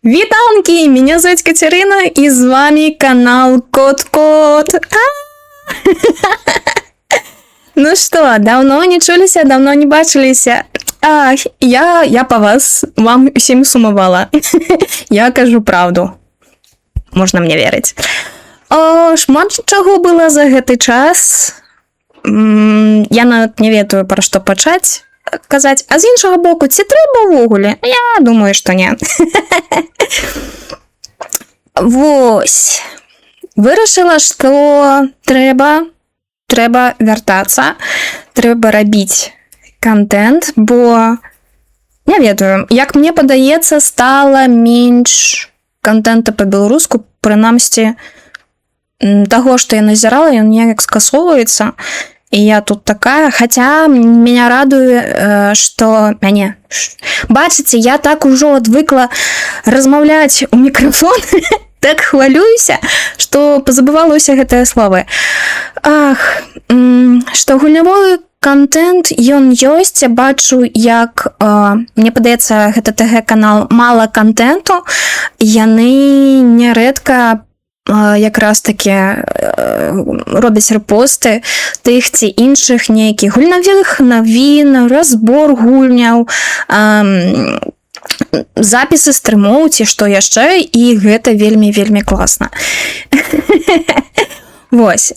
Вітанки! Меня зовут Катерина, и с вами канал Кот-Кот. Ну что, давно не чулися, давно не бачилися. Я по вас, вам всім сумувала. Я кажу правду. Можна мне верить. Шмат чаго было за гэты час. Я нават не ведаю, пра што пачаць казаць. А з іншага боку, ці трэба ўвогуле? Я думаю, што не. Вось. Вырашыла, што трэба вяртацца, трэба рабіць контент, бо не ведаю, як мне падаецца, стала менш контента па-беларуску, прынамсі таго, што я назірала, ён неяк скасоўваецца. І я тут такая, хаця меня радуе, што мяне... Бачыце, я так ужо адвыкла размаўляць у мікрафон, так хвалююся, што пазабывала ўсе гэтыя словы. Што гульнявой контент, ён ёсць, я бачу, як, мне падаецца, гэта ТГ-канал мала контенту, яны нярэдка якраз таки робяць рэпосты тых ці іншых нейкіх гульнавых навін, разбор гульняў, запісы стрымоў ці што яшчэ, і гэта вельмі класна. Вось.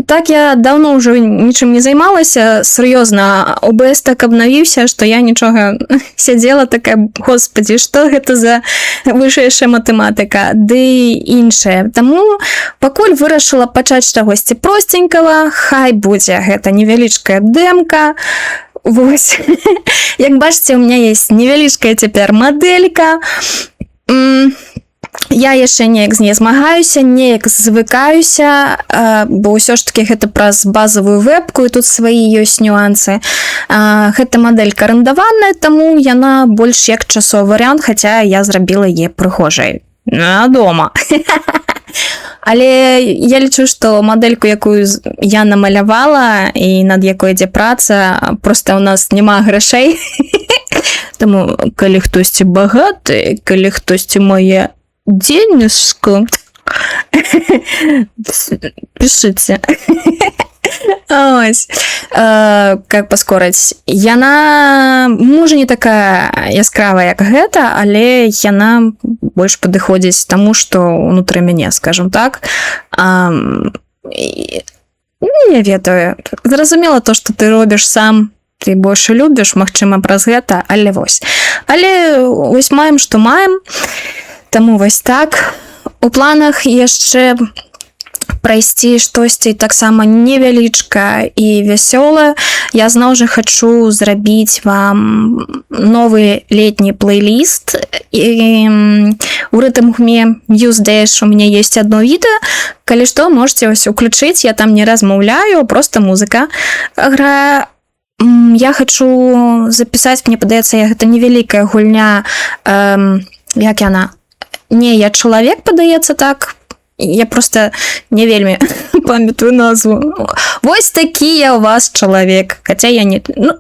Так я давно ўжо нічым не займалася, сур'ёзна, ОБС так абнавіўся, што я нічога сядзела такая, господі, што гэта за вышэйшая матэматыка, ды іншае. Таму пакуль вырашыла пачаць чагосьці простенькага, хай будзе гэта невялічкая дэмка. Вось. Як бачыце, у меня есть невялічкая цяпер мадэлька. Я яшчэ неяк з не змагаюся, неяк звыкаюся, бо ўсё ж таки гэта праз базавую вэбку, і тут свае ёсць нюансы. Гэта мадэлька арендаваная, таму яна больш як часовы варыянт, хаця я зрабіла яе прыгожай дома. Але я лічу, што мадэльку, якую я намалявала і над якой ідзе праца, проста ў нас няма грашэй. Таму, калі хтосьці багаты, калі хтосьці мае денежку, пишите. Ось. Как паскораць. Яна, можа, не такая яскравая, як гэта, але яна больш падыходзіць таму, што ўнутры мяне, скажем так. Не ведаю. Зразумела то, што ты робіш сам, ты больш любіш, магчыма, праз гэта, але вось. Але вось маем, што маем. Таму вось так. У планах яшчэ прайсці штосьці таксама невялічка і вясёлае. Я зноў жа хачу зрабіць вам новы летні плейліст. У рытм-гуме Юздэш у мяне ёсць адно відэо. Калі што, можете вось уключыць, я там не размаўляю, просто музыка грае. Я хачу запісаць, мне падаецца, гэта невялікая гульня, як яна? Не, я чалавек, падаецца так. Я просто не вельмі памятаю назву. Вось такі я у вас чалавек. Хаця я не... Ну,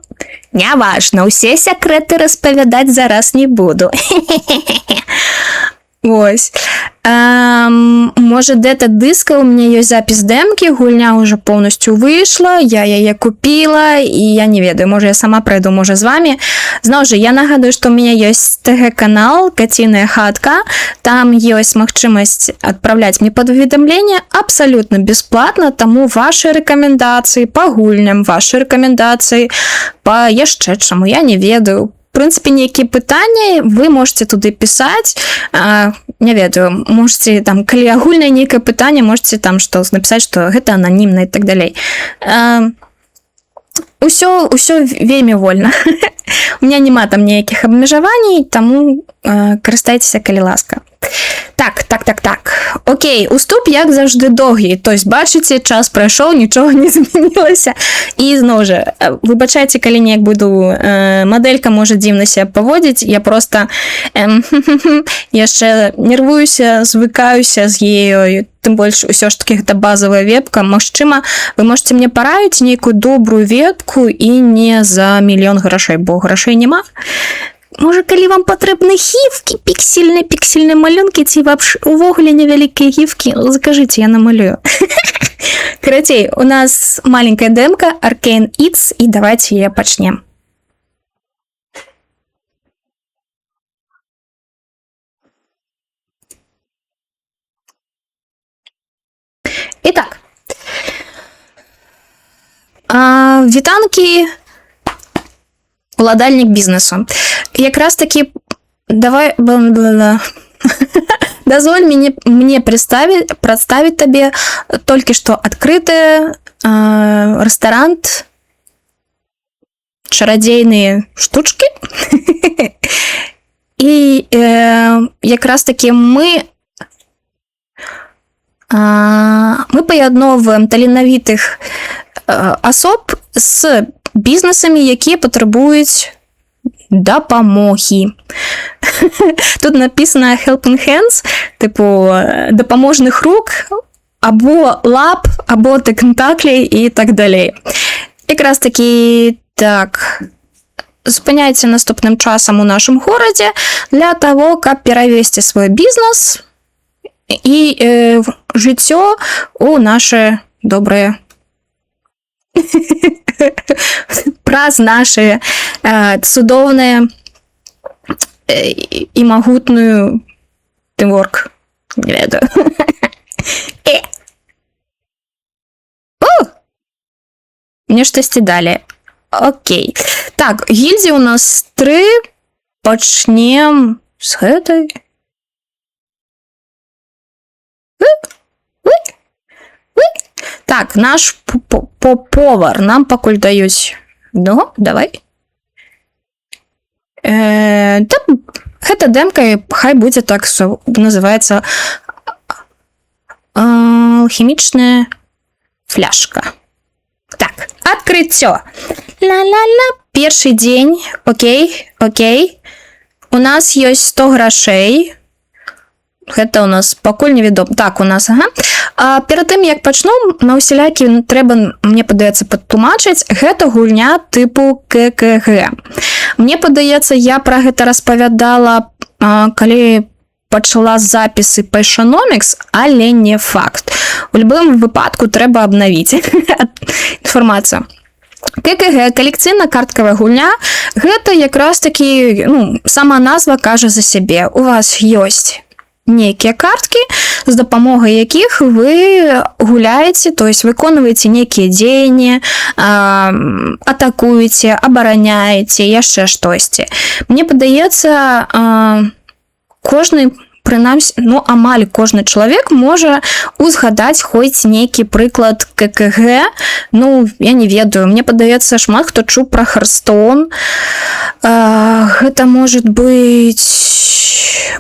не важна, усе секреты распавядаць зараз не буду. Вось. Можа, дэта-дыска, у меня ёсць запіс дэмкі, гульня ўжо поўнасцю выйшла, я яе купіла, і я не ведаю, можа, я сама прайду, можа, з вами. Зноў жа, я нагадую, што ў меня ёсць ТГ-канал «Каціная хатка», там ёсць магчымасць адпраўляць мне паведамленне абсалютна бясплатна, таму вашы рэкамендацыі па гульням, вашы рэкамендацыі па яшчэ чаму, я не ведаю. В прынцыпе, нейкія пытанні вы можете туды пісаць, не ведаю, можете там, калі агульнае нейкае пытанне, можете там што напісаць, што гэта ананімна і так далей. Усё вельмі вольна. У меня няма там ніякіх абмежаванняў, таму карыстайцеся, калі ласка. Так. Окей, уступ, як заўжды, доўгі. То есть, бачыце, час прайшоў, нічога не змянілася. І зноў жа, выбачайце, калі неяк буду, мадэлька можа дзіўна себя паводзіць, я просто яшчэ нервуюся, звыкаюся з ёй, тым больш усё ж таки гэта базавая вебка. Магчыма, вы можете мне параіць нейкую добрую вебку і не за 1 000 000 грошай, бо грошай няма. можа, калі вам патрэбны гіфкі, піксельныя малюнкі, ці увогуле невялікія гіфкі, закажыце, я намалюю. Карацей, у нас маленькая дэмка Arcane Eats, і давайте яе пачнем. Итак, вітанкі, уладальнік бізнесу. Якраз таки, давай, дозволь мне представить тебе только что открытый ресторан, чародейные штучки. И якраз таки мы поєдновуємо таленавітых особ з бізнесами, які потребують допомоги. Тут написано helping hands, типу допоможних рук, або лап, або тентаклей і так далі. Якраз таки, так, зупиняється наступним часом у нашому городі для того, каб перавесці свой бізнес і жыццё у наше добрае праз наше цудоўнае і магутную тымворк. Не ведаю. Мне штосьці далі. Окей. Так, гільдзі у нас 3. Пачнем з гэтай. Так, наш повар нам пакуль даюць. Ну, давай. Гэта дэмка, хай будзе так, называецца алхімічная фляжка. Так, адкрыццё. Ла-ла-ла, першы дзень, окей. У нас ёсць 100 грошей. Гэта у нас пакуль невядома. Так, у нас, перад тым, як пачну, на усялякі трэба, мне падаецца, падтлумачыць, гэта гульня тыпу ККГ. Мне падаецца, я пра гэта распавядала, калі пачала запісы Paysonomics, але не факт. У любым выпадку трэба абнавіць інфармацыю. ККГ, калекцыйна-карткавая гульня, гэта якраз такі, сама назва кажа за сябе. У вас ёсць нейкія карткі, з дапамогай якіх вы гуляеце, то есть выконваеце нейкія дзеянні, атакуеце, абараняеце, яшчэ штосьці. Мне падаецца, кожны, прынамсі, амаль кожны чалавек можа узгадаць хоць нейкі прыклад ККГ. Я не ведаю, мне падаецца, шмат хто чуў пра Hearthstone. Гэта может быць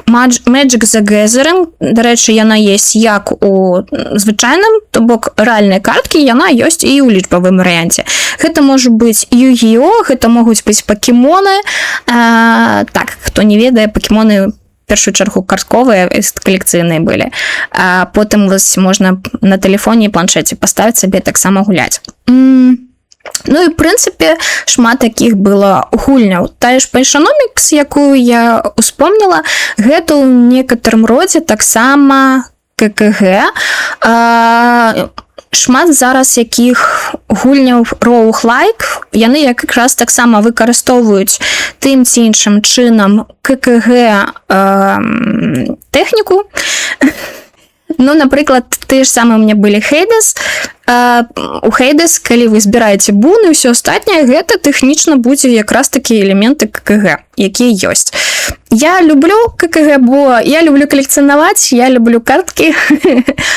Magic the Gathering. Дарэчы, яна есть як у звычайным, то бок рэальныя карткі, яна ёсць і ў лічбавым варыянце. Гэта можа быць Yu-Gi-Oh, гэта могуць быць пакемоны. Так, хто не ведае, пакемоны в першую чаргу картковыя, калекцыйныя былі. Потым вас можна на тэлефоне і планшеце паставіць сабе таксама гуляць. І, в прынцыпе, шмат такіх было гульняў. Тая ж Paysonomics, якую я успомніла, гэта ў некаторым родзе таксама ККГ. Шмат зараз якіх гульняў роуглайк, яны якраз таксама выкарыстоўваюць тым ці іншым чынам ККГ тэхніку. Напрыклад, ты ж самы у меня былі Hades. У Hades, калі вы збіраеце буны і ўсё астатняе, гэта тэхнічна будзе якраз такі элементы ККГ, якія ёсць. Я люблю ККГ, бо я люблю калекцыянаваць, я люблю карткі,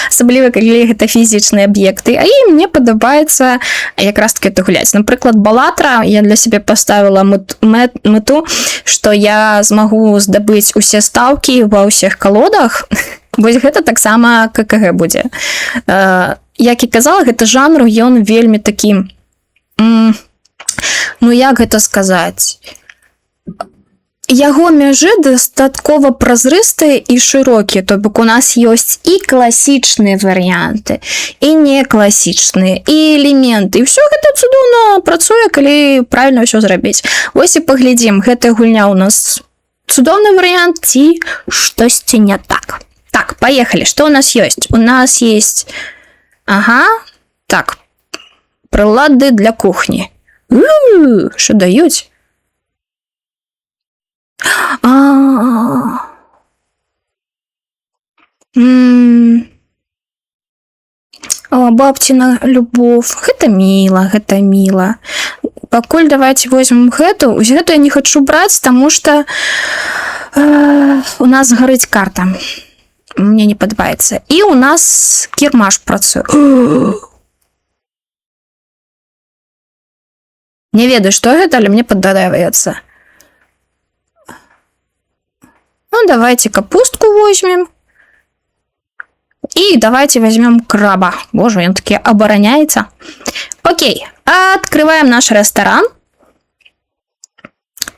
асабліва калі гэта фізічныя аб'екты, а і мне падабаецца якраз такі это гуляць. Напрыклад, Балатра я для сябе паставіла мэту, што я змагу здабыць усе стаўкі ва ўсіх калодах. Вось гэта таксама ККГ будзе. Як і казала, гэта жанр, ён вельмі такі, як гэта сказаць, яго мяжы дастаткова празрыстыя і шырокія, то бок у нас ёсць і класічныя варыянты, і не класічныя, і элементы. І ўсё гэта цудоўна працуе, калі правільна ўсё зрабіць. Вось і паглядзім, гэтая гульня ў нас цудоўны варыянт ці штосьці не так. Так, поехали. Что у нас есть? У нас есть... Ага. Так. Прилады для кухні. Що дають? О, бабціна любов. Гэта мила, гэта мила. Пакуль давайте возьмем гэту. Гэту я не хочу брать, потому что у нас горить карта. Мне не падабаецца. І у нас кірмаш працуе. Не ведаю, што гэта, але мне падабаецца. Ну, давайте капустку возьмем. И давайте возьмем краба. Боже, он таки обороняется. Окей, открываем наш ресторан.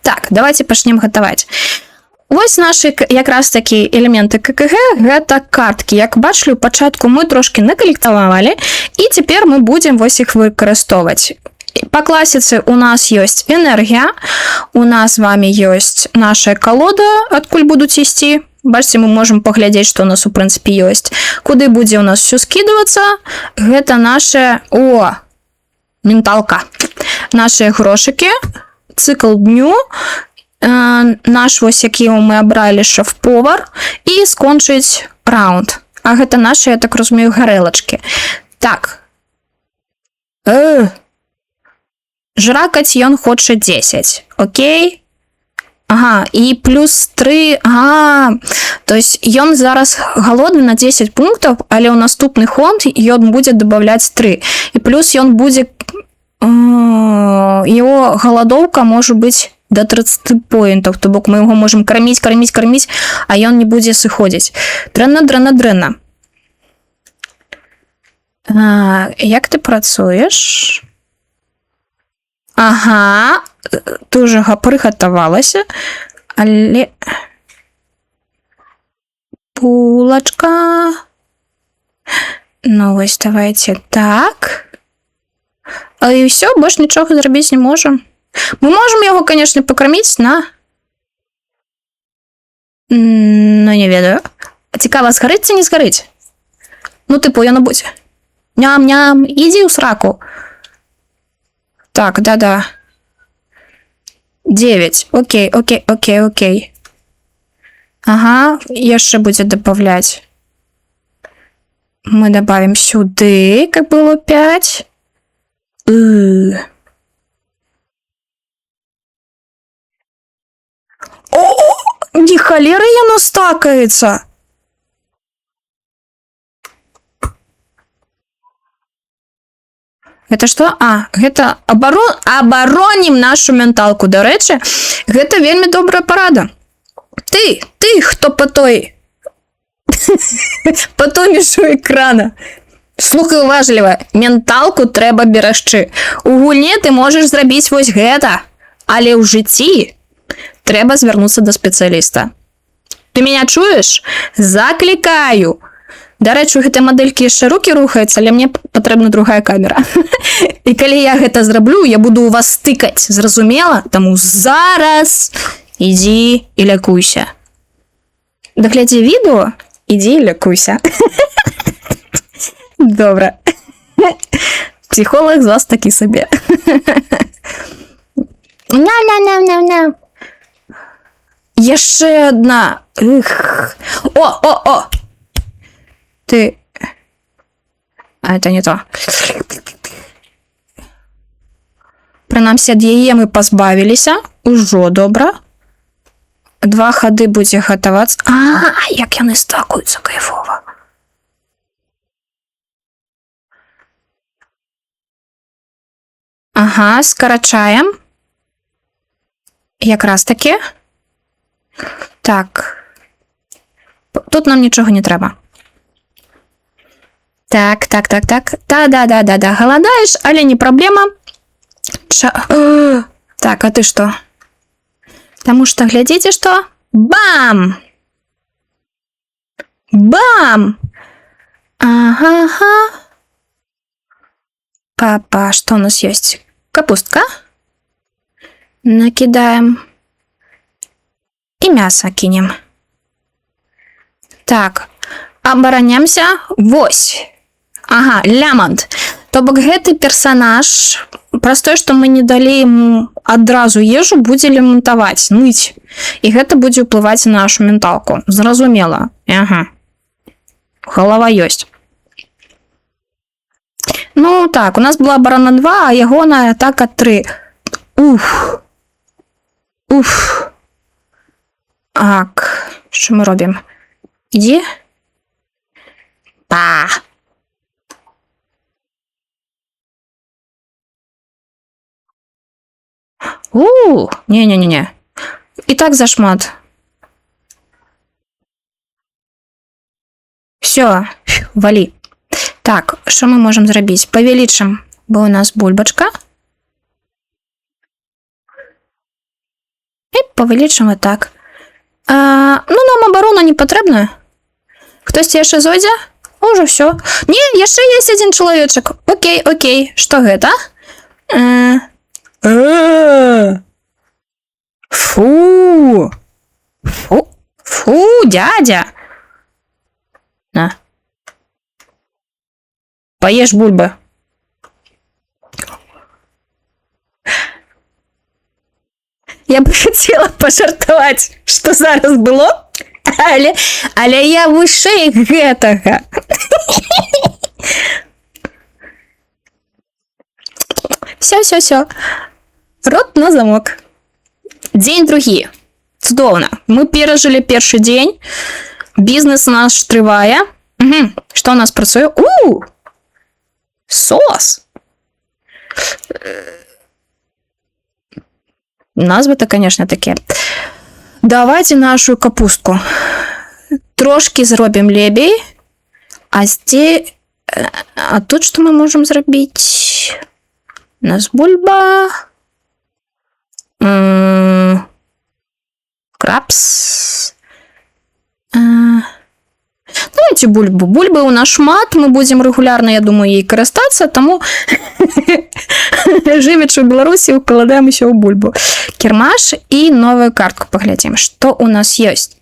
Так, давайте пачнем гатаваць. Вось наши якраз такі элементы ККГ, гэта карткі. Як бачылі, у пачатку мы трошки накалектавалі, і цяпер мы будем вось іх выкарыстоўваць. По класіцы у нас ёсць энергія, у нас з вами ёсць наша колода, адкуль будуць ісці. Бачите, мы можем паглядзець, што у нас у прынцыпе ёсць. Куды будзе у нас все скидывацца? Гэта наша... О! Менталка. Наши грошики, цикл дню, наш вось, які мы абралі шеф-повар, і скончыць раунд. А гэта наши, я так разумею, гарэлачки. Так. Жракаць ён хоча 10. Окей? Ага, і плюс 3. Ага, то есть ён зараз голодны на 10 пунктов, але ў наступны ход ён будзе добавлять 3. І плюс ён будзе... Его голодовка может быть до 30 поинтов, то бок мы его можем кормить, а ён не будзе сыходзіць. Дрэнна. Як ты працуеш? Ага, ты уже прыгатавалася, але... Булочка. Ну, вось давайте так. І все, больше нічого зрабіць не можем. Мы можем его, конечно, покормить на... Ну, не ведаю. Цікаво, згорить ці не згорить? Ну, типу, я на будзе. Ням-ням, иди у сраку. Так, да-да. 9. Окей. Ага, яшчэ будзе добавлять. Мы добавим сюды, как было 5. О, не холера яно стакается. Это что? Гэта абаронім нашу менталку. До рэчы, гэта вельмі добрая парада. Ты, хто по той межу экрана. Слухай уважліва, менталку трэба берагчы. У гульні ты можаш зрабіць вось гэта, але ў жыцці трэба звярнуцца да спецыяліста. Ты меня чуеш? Заклікаю. Да рэчы, у гэтай мадэлькі яшчэ рукі рухаюцца, але мне патрэбна другая камера. І калі я гэта зраблю, я буду у вас стыкаць, зразумела? Таму зараз ідзі і лякуйся. Даглядзі відэо, ідзі і лякуйся. Добра. Психолог з вас такі сабе. Ня-ня-ня-ня-ня. Яшчэ одна. О! Ты... это не то. Прынамсі, ад яе мы пазбавіліся. Ужо добра. 2 хады будзе гатавацца. Як яны стакуюцца кайфова. Ага, скарачаем. Якраз таки. Так. Тут нам нічога не трэба. Так. Да. Голодаешь, але не проблема. Так, а ты что? Потому что, глядите, что? Бам! Бам! Ага. Папа, что у нас есть? Капустка. Накидаем. И мясо кинем. Так, абараняемся. Вось. Ага, лямант. То бок гэты персонаж, праз тое, што мы не далі ему адразу ежу, будзе лямантаваць, ныць. І гэта будзе ўплываць на нашу менталку. Зразумела. Ага. Голова ёсць. Ну так, у нас была абарона 2, а ягоная атака 3. Уф. Уф. Так, що ми робимо? Іди. Па. Не-не-не-не. І так зашмат. Все, вали. Так, що ми можемо зробити? Павелічимо, бо у нас бульбочка. І павелічимо так. Ну, нам оборона не потрібна. Хтось яшчэ зойдзе? Уже все. Не, яшчэ есть один чалавечак. Окей, окей. Што гэта? Фу. Фу. Фу, дядя. На. Поешь бульбы. Я бы хотела пожартаваць, што зараз было, але я вышэй гэтага. Все. Рот на замок. День другі. Цудоўна. Мы перажылі першы дзень. Бізнес наш трывае. Угу. Што у нас працуе? Сос. Назвы-то, конечно, такие. Давайте нашу капустку. Трошки зробім лебей. А тут что мы можем зробить? У нас бульба. Крабс. Давайте бульбу. Бульбы у нас шмат, мы будем регулярно, я думаю, ей карыстацца, тому жывячы ў Беларусі укладаем еще ў бульбу. Кірмаш і новую картку поглядим, что у нас есть.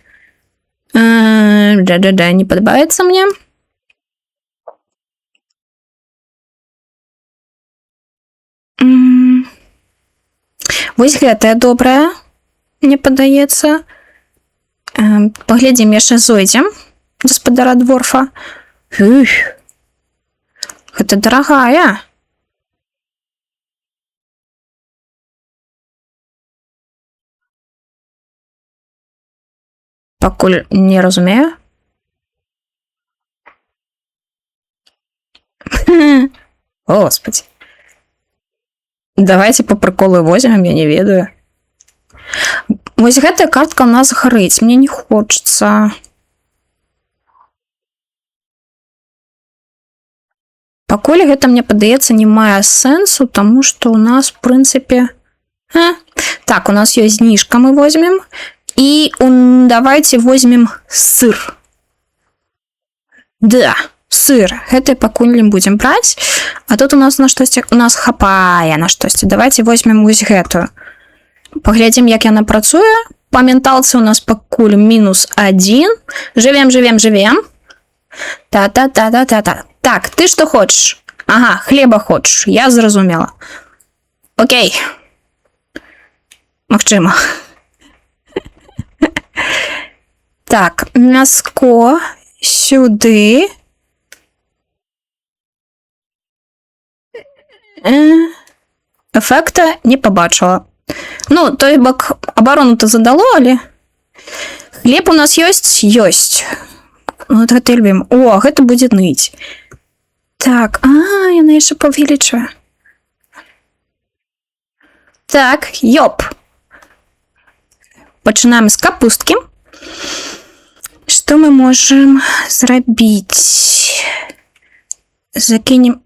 Да-да-да, не падабаецца мне. Вось гэтая добрая, мне падаецца. Паглядзім, яшчэ зойдзем гаспадара Дворфа. Гэта дарагая. Пакуль не разумею. Господи. Давайте по приколу возьмем, я не ведаю. Вось гэтая картка у нас гарыць, мне не хочется. Пакуль гэта, мне падаецца, не мае сэнсу, тому что у нас, в принципе... Так, у нас есть знижка, мы возьмем. И давайте возьмем сыр. Да, сыр. Гэта пакуль не будем браць. А тут у нас на штосьці... У нас хапае на штосьці. Давайте возьмем вось гэтую. Паглядзім, як яна працуе. Па менталцы у нас пакуль -1. Живем. Та-та-та-та-та-та. Так, ты что хочешь? Ага, хлеба хочешь. Я зразумела. Окей. Магчыма. Так, мяско сюды. Эфекта не побачила. Ну, той бок оборону-то задало, але... Хлеб у нас есть? Есть. Вот гэта любим. О, гэта будет ныть. Так, яна яшчэ павелічвае. Так, ёп. Пачынаем з капусткі. Што мы можем зрабіць? Закінем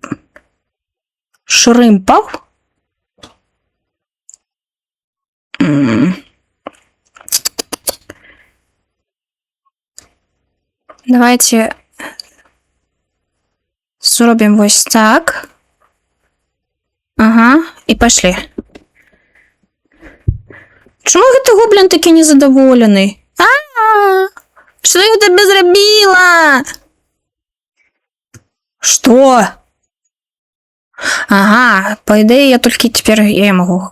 шрымпаў. Давайте зробім вось так. Ага, і пашлі. Чому гэты гоблін такі незадаволены? Што я табе зрабіла? Што? Ага, по ідеі, я толькі цяпер я магу.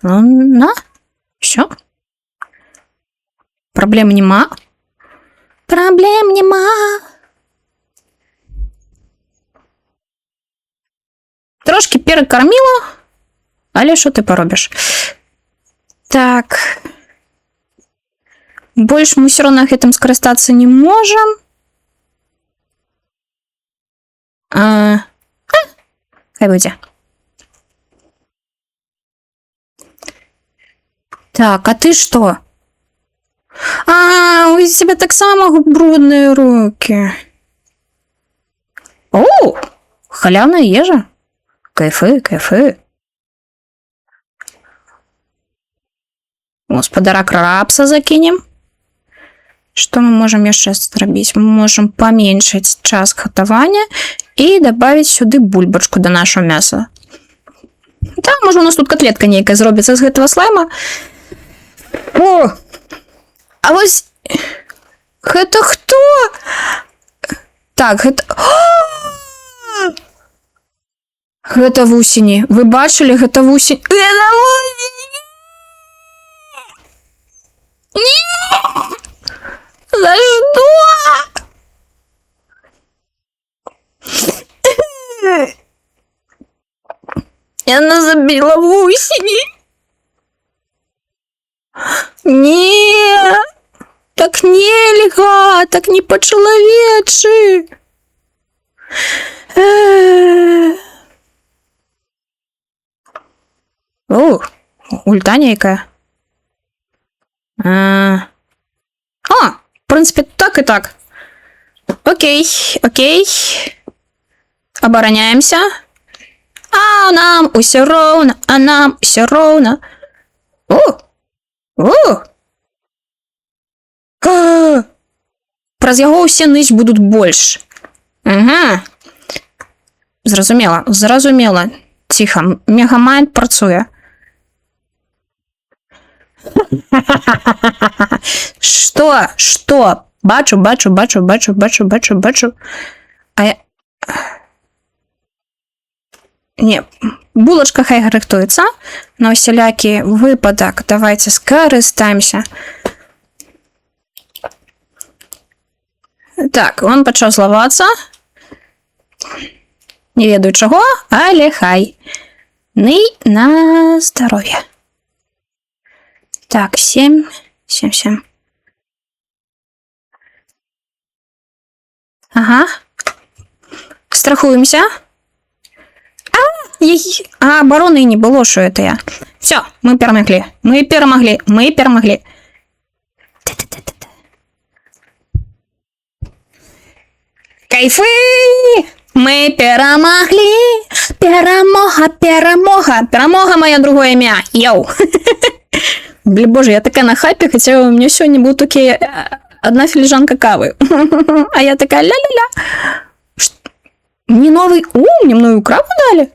Ну, на, всё. Праблем нема. Праблем нема. Трошки перекормила, але що ти поробиш? Так. Больше мы все равно этим скористаться не можем. Хай буде. Так, а ты что? У тебя так само брудные руки. О, халявная ежа. Кайфы, кайфы. Господара Крабса закинем. Что мы можем еще зробить? Мы можем поменьшить час готования и добавить сюда бульбочку до нашего мяса. Да, может у нас тут котлетка некая зробится из этого слайма. О! А вот это кто? Так, это... Гэта вусені. Вы бачили, гэта вусені? Гэта вусені! Ні! За что? Она забила вусені. Не! Так нельга! Так не по-человечи! О, ульта нейкая. В принципе, так и так. Окей, окей. Обороняемся. А нам усё роўна, а нам усё роўна. Праз яго ўсе ныць будуць больш. Ага. Зразумела, зразумела. Ціха, Мегамайнд працуе. Что? Что? Бачу. А я... Не, булочка хай рыхтуецца. На усялякі выпадак давайте скарыстаемся. Так, он пачаў злавацца. Не ведаю чаго, але хай. Ный на здоровье. Так, 7. Ага. Страхуемся. Обороны не было, что это я. Все, мы перемогли. Кайфы! Мы перемогли! Перемога моє другое ім'я. Йоу! Блин, боже, я такая на хайпе, хотя у меня сегодня был только одна филижанка кавы. А я такая ля-ля-ля. Мне новый... мне новую крабу дали?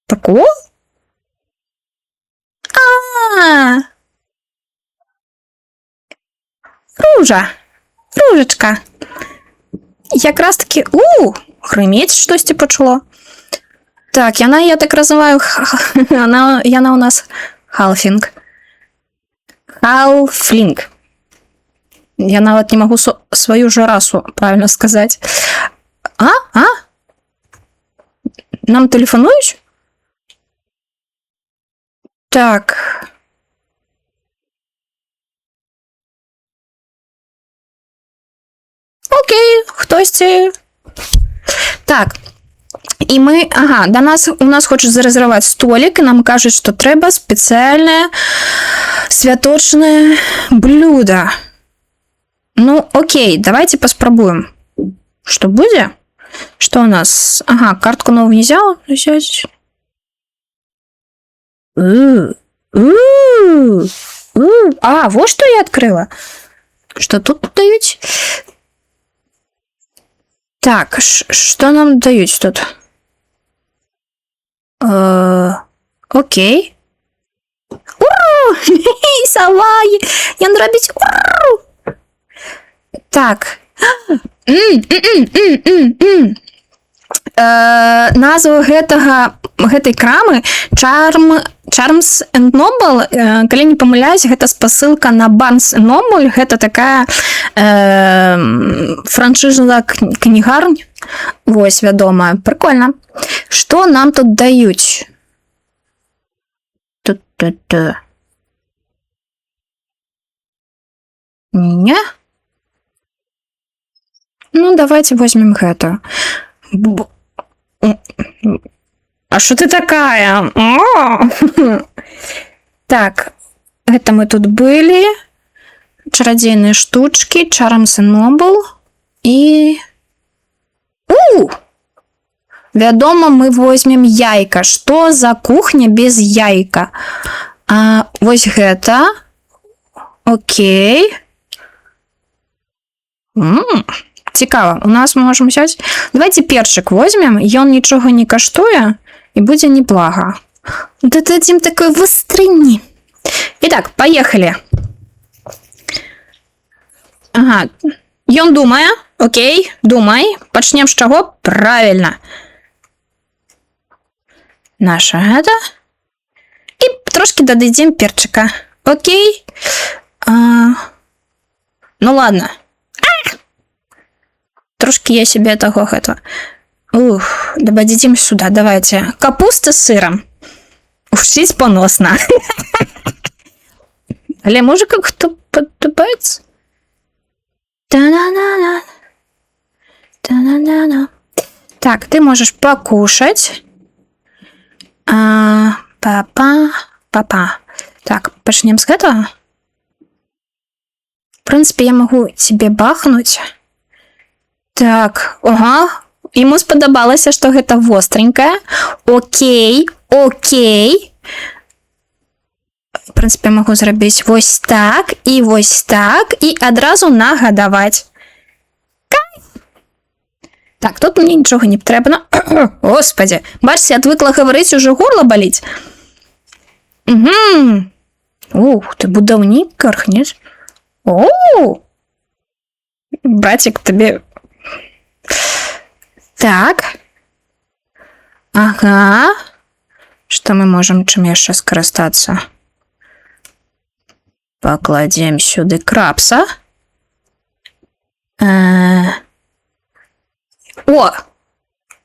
Такого? Ружечка. Якраз таки... Гриміть щось почало. Так, я так называю... Яна у нас халфинг. Халфлинг. Я нават не могу свою же расу правильно сказать. Нам телефонують? Так. Окей, хтось... Так. І ми... у нас хочуть зарезервувати столик, і нам кажуть, що треба спеціальне святочне блюдо. Ну, окей, давайте поспробуем. Что будет? Что у нас? Картку новую нельзя взять. Вот что я открыла. Что тут дают? Так, что нам дают тут? Окей. Уру! Сова! Ён робіць уру! Так. Назву гэтай крамы Charms and Noble, калі не памыляюсь, гэта спасылка на Barnes and Noble, гэта такая франшыза кнігарнь. Вось, вядомая. Прикольно. Што нам тут даюць? Не? Ну, давайте возьмем гэта. А что ты такая? Так, это мы тут были. Чародейные штучки, Charms and Noble. И... Вядома, мы возьмем яйка. Что за кухня без яйка? Вось гэта. Окей. Цікава, у нас мы можем взять... Давайте перчик возьмем, ён нічога не каштуе, и будзе неблага. Дадим такой выстрыни. Итак, поехали. Ага, ён думае. Окей, думай. Пачнем з чаго? Правильно. Наша гэта. И трошки дададзім перчика. Окей. Ну ладно. Трошки я себе того этого. Дадим сюда, давайте. Капуста с сыром. Ушись поносно. Але може как-то поддубается? Та-на-на-на. Та-на-на-на. Так, ты можешь покушать. Папа. Так, пачнем с этого. В принципе, я могу тебе бахнуть. Так, ага. Ему сподобалася, што гэта востренькое. Окей. В принципе, могу зрабіць вось так, і адразу нагадаваць. Так, тут мне нічога не трэба. Господи, бачце, отвыкла гаварыць, уже горло боліць. Ух, ты будаўнік кархнеш. Братик, тебе... Так. Ага. Что мы можем чым яшчэ скарыстацца? Покладем сюды крабса. О!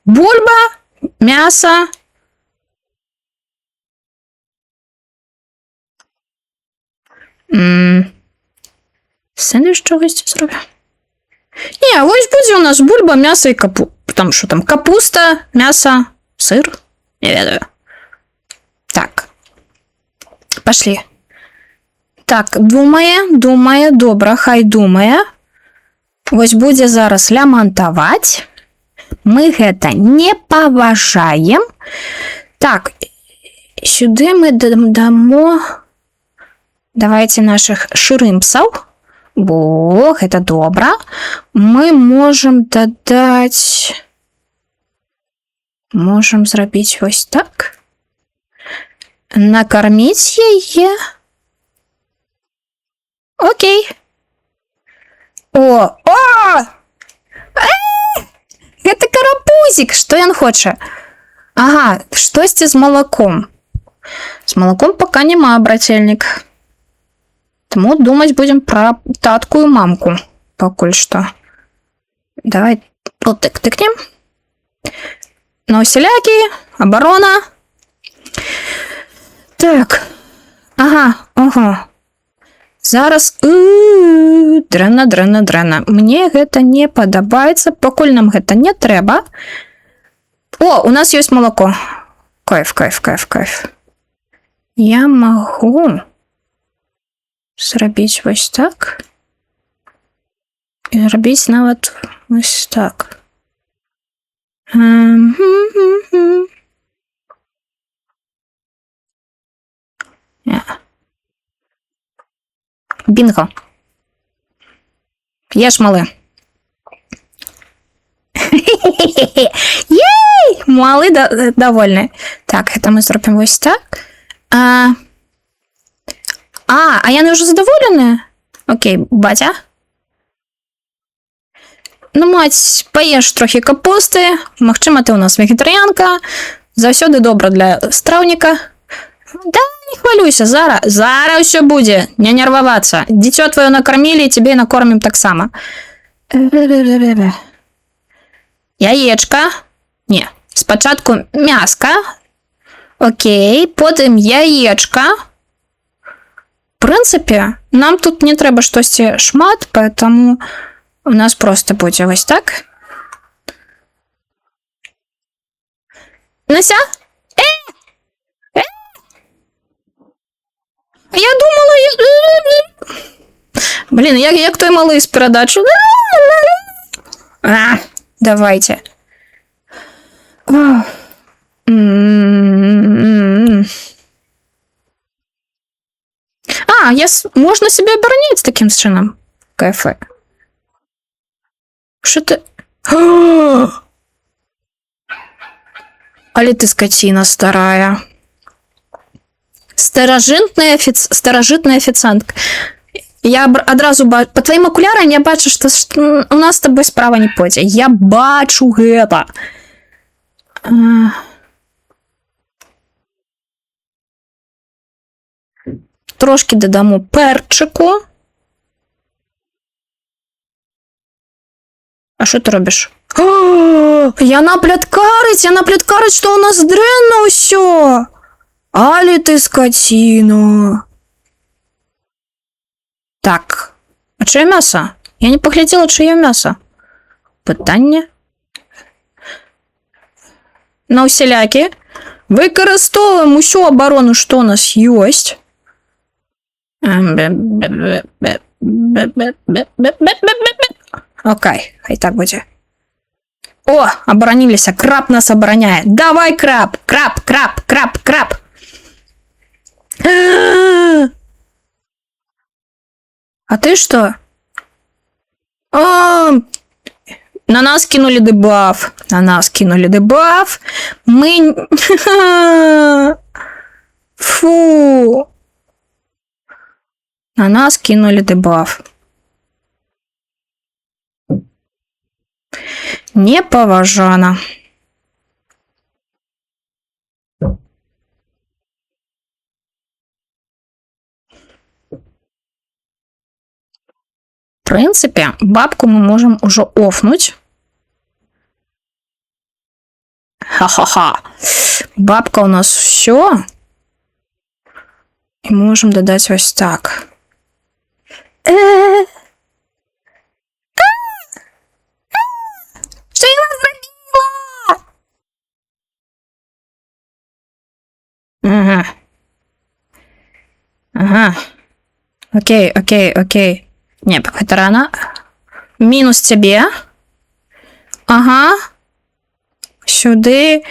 Бульба, мясо. Сэндвіч чогось зробив. Не, ось буде у нас бульба, мясо и капуста. Там что там? Капуста, мясо, сыр. Не ведаю. Так. Пошли. Так, думае, добра, хай думае. Вось будзе зараз лямантаваць. Мы гэта не паважаем. Так, сюды мы дамо... Давайте наших шрымпсаў. Во, гэта добра. Мы можем дадаць... Можем зрабіць вось так. Накормить яе. Окей. О! Гэта карапузик! Што ён хоча? Ага, штосьці з малаком. С молоком пока нема, брательник. Тому думать будем про татку и мамку. Покуль что. Давай вот так тыкнем. На усілякі, оборона. Так. Ага. Зараз дрэнна. Мне гэта не падабаецца, пакуль нам гэта не трэба. О, у нас есть молоко. Кайф. Я могу зрабіць вось так. І зрабіць нават вось так. Бінго. Еш, малы. Єй! Мали довольні. Так, це ми зробимо ось так. А я не вже задоволена? Окей, батя. Ну, мать, поїж трохи капусти. Магчыма, ти у нас вегетаріанка. Заўсёды добра для страўніка. Да, не хвалюйся, Зара все буде. Не нервоваться. Дитё твое накормили, и тебе накормим так само. Яєчка. Не, спочатку мяска. Окей, потім яєчка. В принципі, нам тут не треба щось шмат, поэтому у нас просто буде ось так. Нася? Я думала, Блін, як той малий з передачу. Давайте. Можна себе оборонять таким чином. Кафе. Що ти? Але ти скотина старая. Старожитная офіціантка. Я одразу бачу, по твоїм окулярам я бачу, що у нас з тобою справа не пойде. Я бачу гэта. Трошки додамо перчику. А що ти робиш? Яна пляткарить, що у нас дренно усё. Але ти скотина. Так, а чиє м'ясо? Я не поглядела, чиє м'ясо. Питання? На усілякі. Використовуємо усю оборону, що у нас есть. Окей, хай так буде. О, оборонились, краб нас обороняє. Давай, краб, краб. А ты что? На нас кинули дебаф. Мы... Фу. На нас кинули дебаф. Неповажано. В принципе, бабку мы можем уже офнуть. Ха-ха-ха. Бабка у нас все. И можем додать ось так. Что я зробила? Ага. Окей. Не, это рано. Минус тебе. Ага. Сюди.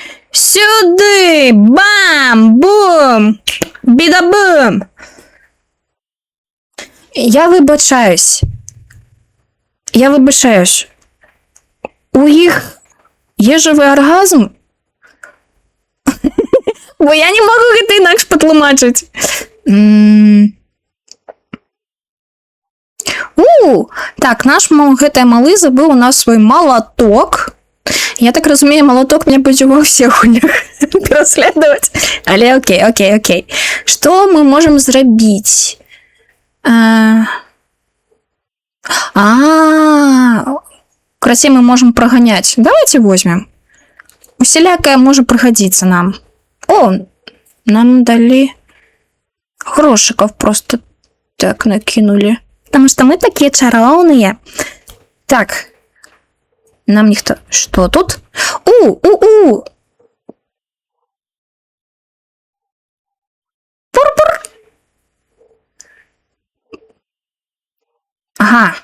Бам! Бум! Біда-бум! Я вибачаюсь. У їх є живий оргазм? Бо я не можу гэта інакш патлумачыць. Так, наш гэты малы забыў у нас свой молоток. Я так разумею, молоток мне будзе ва ўсіх гульнях пераследаваць. Але окей. Што мы можам зрабіць? Красей мы можем прогонять. Давайте возьмем. Усялякая может пригодиться нам. О, нам дали грошиков просто так накинули. Потому что мы такие чаровные. Так. Нам никто... Что тут? Пур-пур. Ага.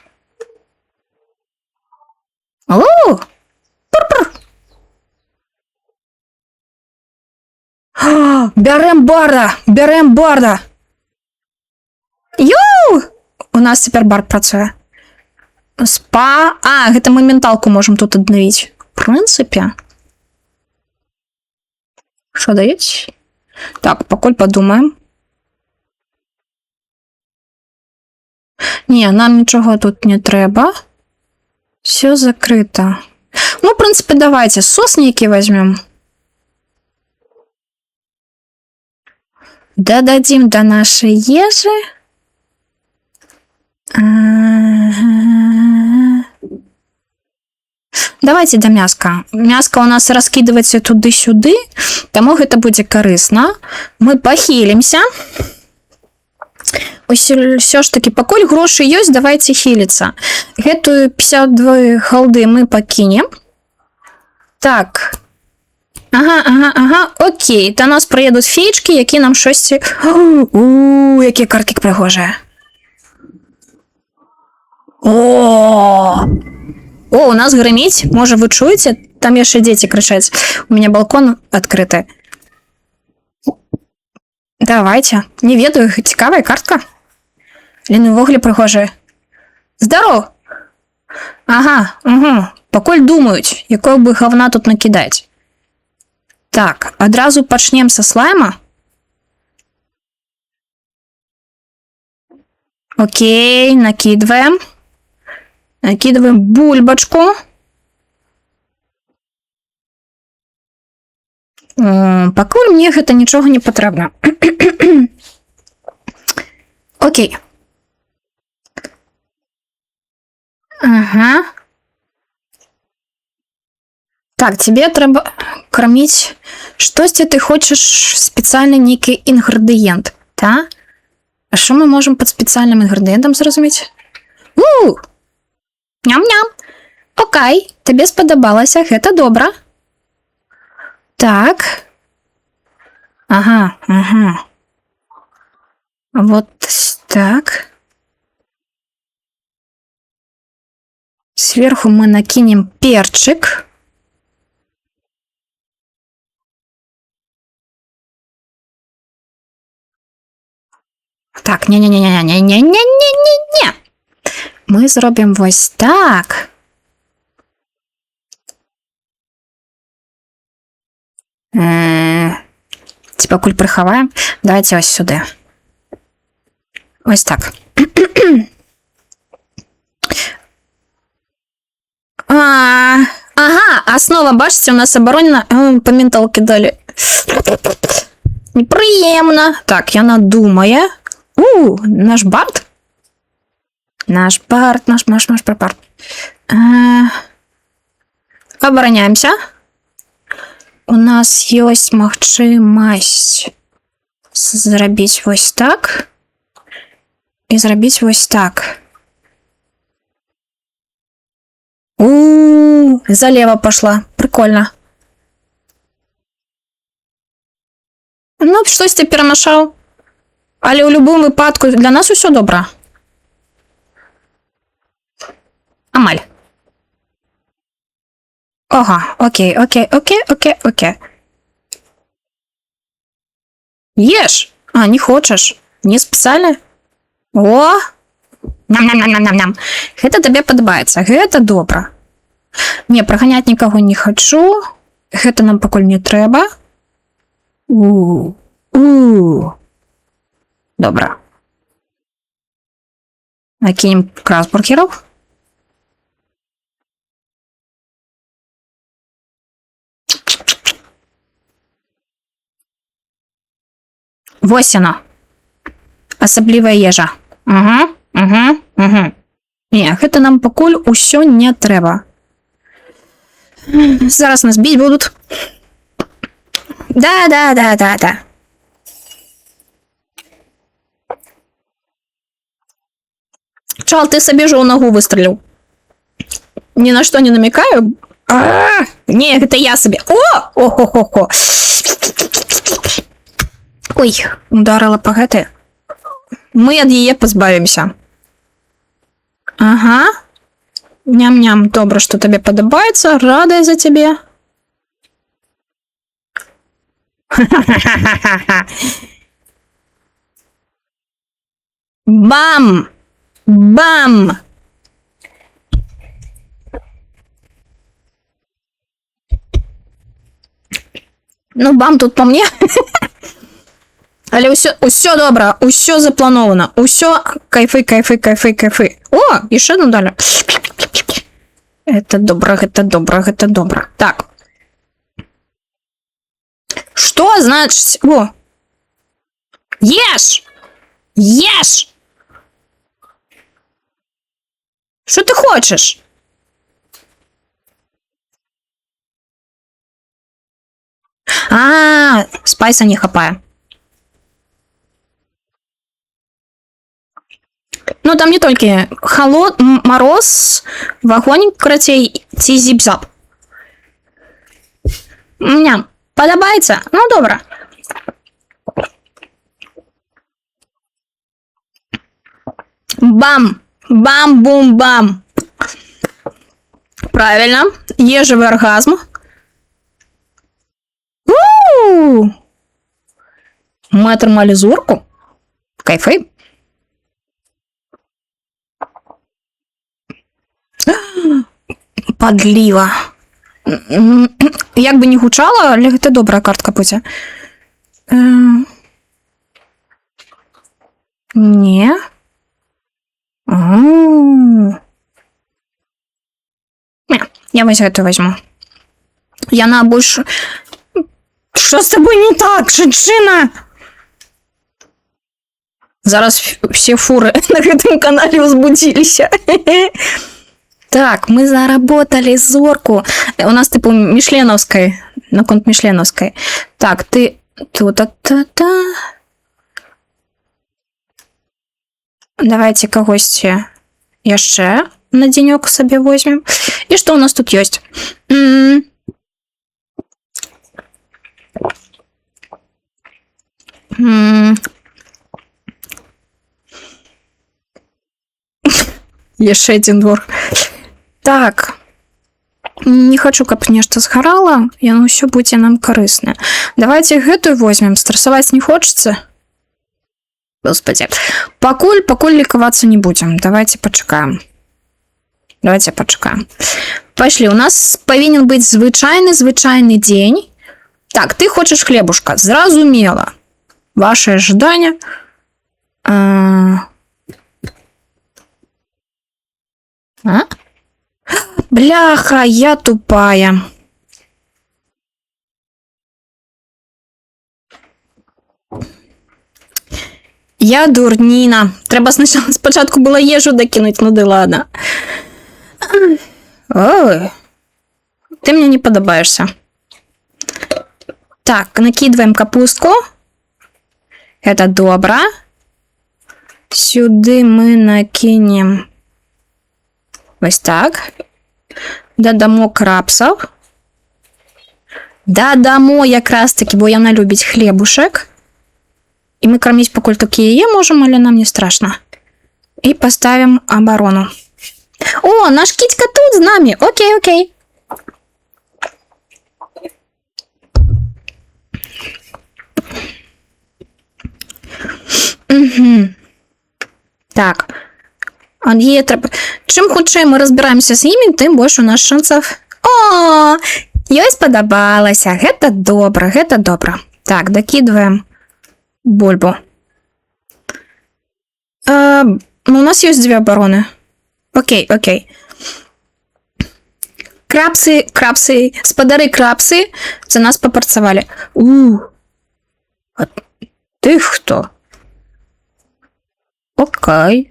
Пур-пур. Берем барда. Йоу! У нас теперь бар працуе. Спа. Гэта мы менталку можем тут обновить. принципі. Що дають? Так, покуль подумаємо. Ні, нам нічого тут не треба. Все закрыто. Ну, в принципе, давайте сосники возьмем. Додадим до нашей ежи. Давайте до мяска. Мяска у нас раскидывается туды-сюды, тому гэта будзе карысна. Мы похилимся. Все ж таки, пакуль грошы ёсць, давайте хіліцца. Гэтую 52 голды мы пакінем. Так. Ага, окей. До нас прыедуць феечкі, які нам шосьці... Якія карткі прыгожыя. О, у нас грыміць. Можа, вы чуеце? Там яшчэ дзеці крычаць. У меня балкон адкрыты. Давайте. Не ведаю, цікавая картка. Лін увогуле прыгожая. Здаров! Ага, угу. Пакуль думаюць, якое бы говна тут накидаць. Так, адразу пачнем са слайма. Окей, накидываем. Накидываем бульбочку. Пакуль мне гэта нічога не патрэбна. Окей. Ага. Так, тебе трэба кормить. Штосьці ты хочаш спецыяльны нейкі інгрэдыент, да? А што мы можам пад спецыяльным інгрэдыентам зразумець? Ням-ням. Окей, табе спадабалася, гэта добра. Так. Ага. Вот так. Сверху мы накинем перчик. Так, не-не-не-не-не-не-не-не-не. Мы зробим вось так. Типа куль приховаем. Давайте ось сюди. Ось так. Ага, основа, бачите, у нас оборонена. По менталке дали. Неприємно. Так, яна думає. Наш бард. Наш бард. Обороняемся. У нас есть магчымасць зрабіць вось так. І зрабіць вось так. Залево пошла. Прикольно. Ну, щось ти перемішав. Але у любому випадку для нас усе добре. Амаль. Ага, окей. Ешь! А, не хочеш? Не спеціально? О! Ням-ням-ням-ням-ням. Гэта табе падабаецца, гэта добра. Не, праганяць нікого не хочу. Гэта нам пакуль не трэба. Добра. Накинем красбургеров. Вось яно. Асаблівая ежа. Угу. Не, гэта нам пакуль усё не трэба. Зараз нас біць будут. Да. Чал, ты собі же у ногу выстрелил. Ни на что не намекаю. Не, это я себе. О-хо-хо-хо. Ой, ударила по гэты. Мы ад яе позбавимся. Ага. Ням-ням, добра, что тебе подобается. Рада за тебе. Бам! Бам! Ну, бам тут по мне. Але ўсё добра, ўсё запланована, ўсё кайфы, кайфы, кайфы, кайфы. О, яшчэ одну далі. Это добра, гэта добра, гэта добра. Так. Што значыць? О! Еш! Еш! Што ты хочаш? Спайса не хапае. Ну, там не толькі мароз, вагонь, карацей, ці зіп-зап. Мне падабаецца? Ну, добра. Бам! Бам-бум-бам! Правильно. Ежевый оргазм. Мы отрымали зорку. Кайфы. Подліва. Як бы не гучала, але гэта добрая картка будзе. Не. Я вось гэту возьму. Яна больш... Што з табой не так, жанчына? Зараз все фуры на гэтым канале узбудзіліся. Так, мы заработали зорку. У нас, типу, мішленовскай. Наконт мішленовскай. Так, ты... Тут-та-та-та. Давайте кагосьці яшчэ на денёк сабе возьмем. І што у нас тут ёсць? Яшчэ адзін двор. Так. Не хочу, каб нешта згарала. Яно ўсё будзе нам карыснае. Давайте гэтую возьмем. Стрессаваць не хочется? Господи. Пакуль лікавацца не будем. Давайте пачакаем. Давайте пачакаем. Пошли. У нас павінен быць звычайны дзень. Так, ты хочаш хлебушка. Зразумела. Ваши ожидания. Бляха, я тупая. Я дурніна. Треба спочатку було їжу докинуть, ну да ладно. Ой. Ты мне не подобаешься. Так, накидываем капустку. Это добро. Сюди мы накинем. Ось так. Додамо крапсов. Додамо якраз таки, бо яна любить хлебушек. И мы кормить покуль тільки її можем, але нам не страшно. И поставим оборону. О, наш китька тут с нами. Окей, окей. Угу. Так. Чим хутчэй мы разбираемся з імі, тым больш у нас шансов. О, ёй спадабалася. Гэта добра, гэта добра. Так, докидываем бульбу. У нас есть 2 обороны. Окей, окей. Крапсы, спадары крапсы, за нас попрацавалі. А ты хто? Окей.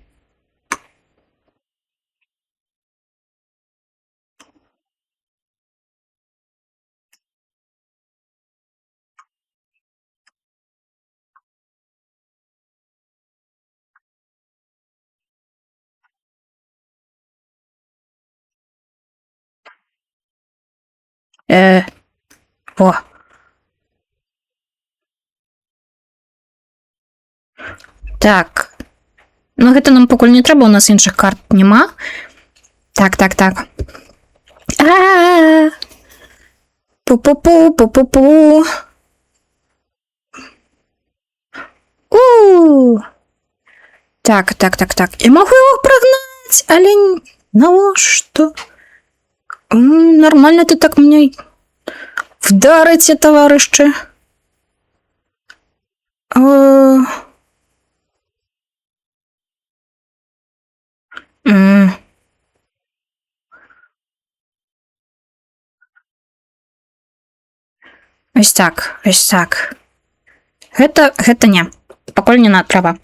О. Так. Ну, гэта нам пакуль не трэба, у нас іншых карт няма. Так. Пу-пу-пу, пу-пу-пу. Так. Я могу его прогнать, але... Ну, что? Нормально ты так мне Вдарите, товарищи. Ось так, ось так. Гэта не. Пакуль не на трэба.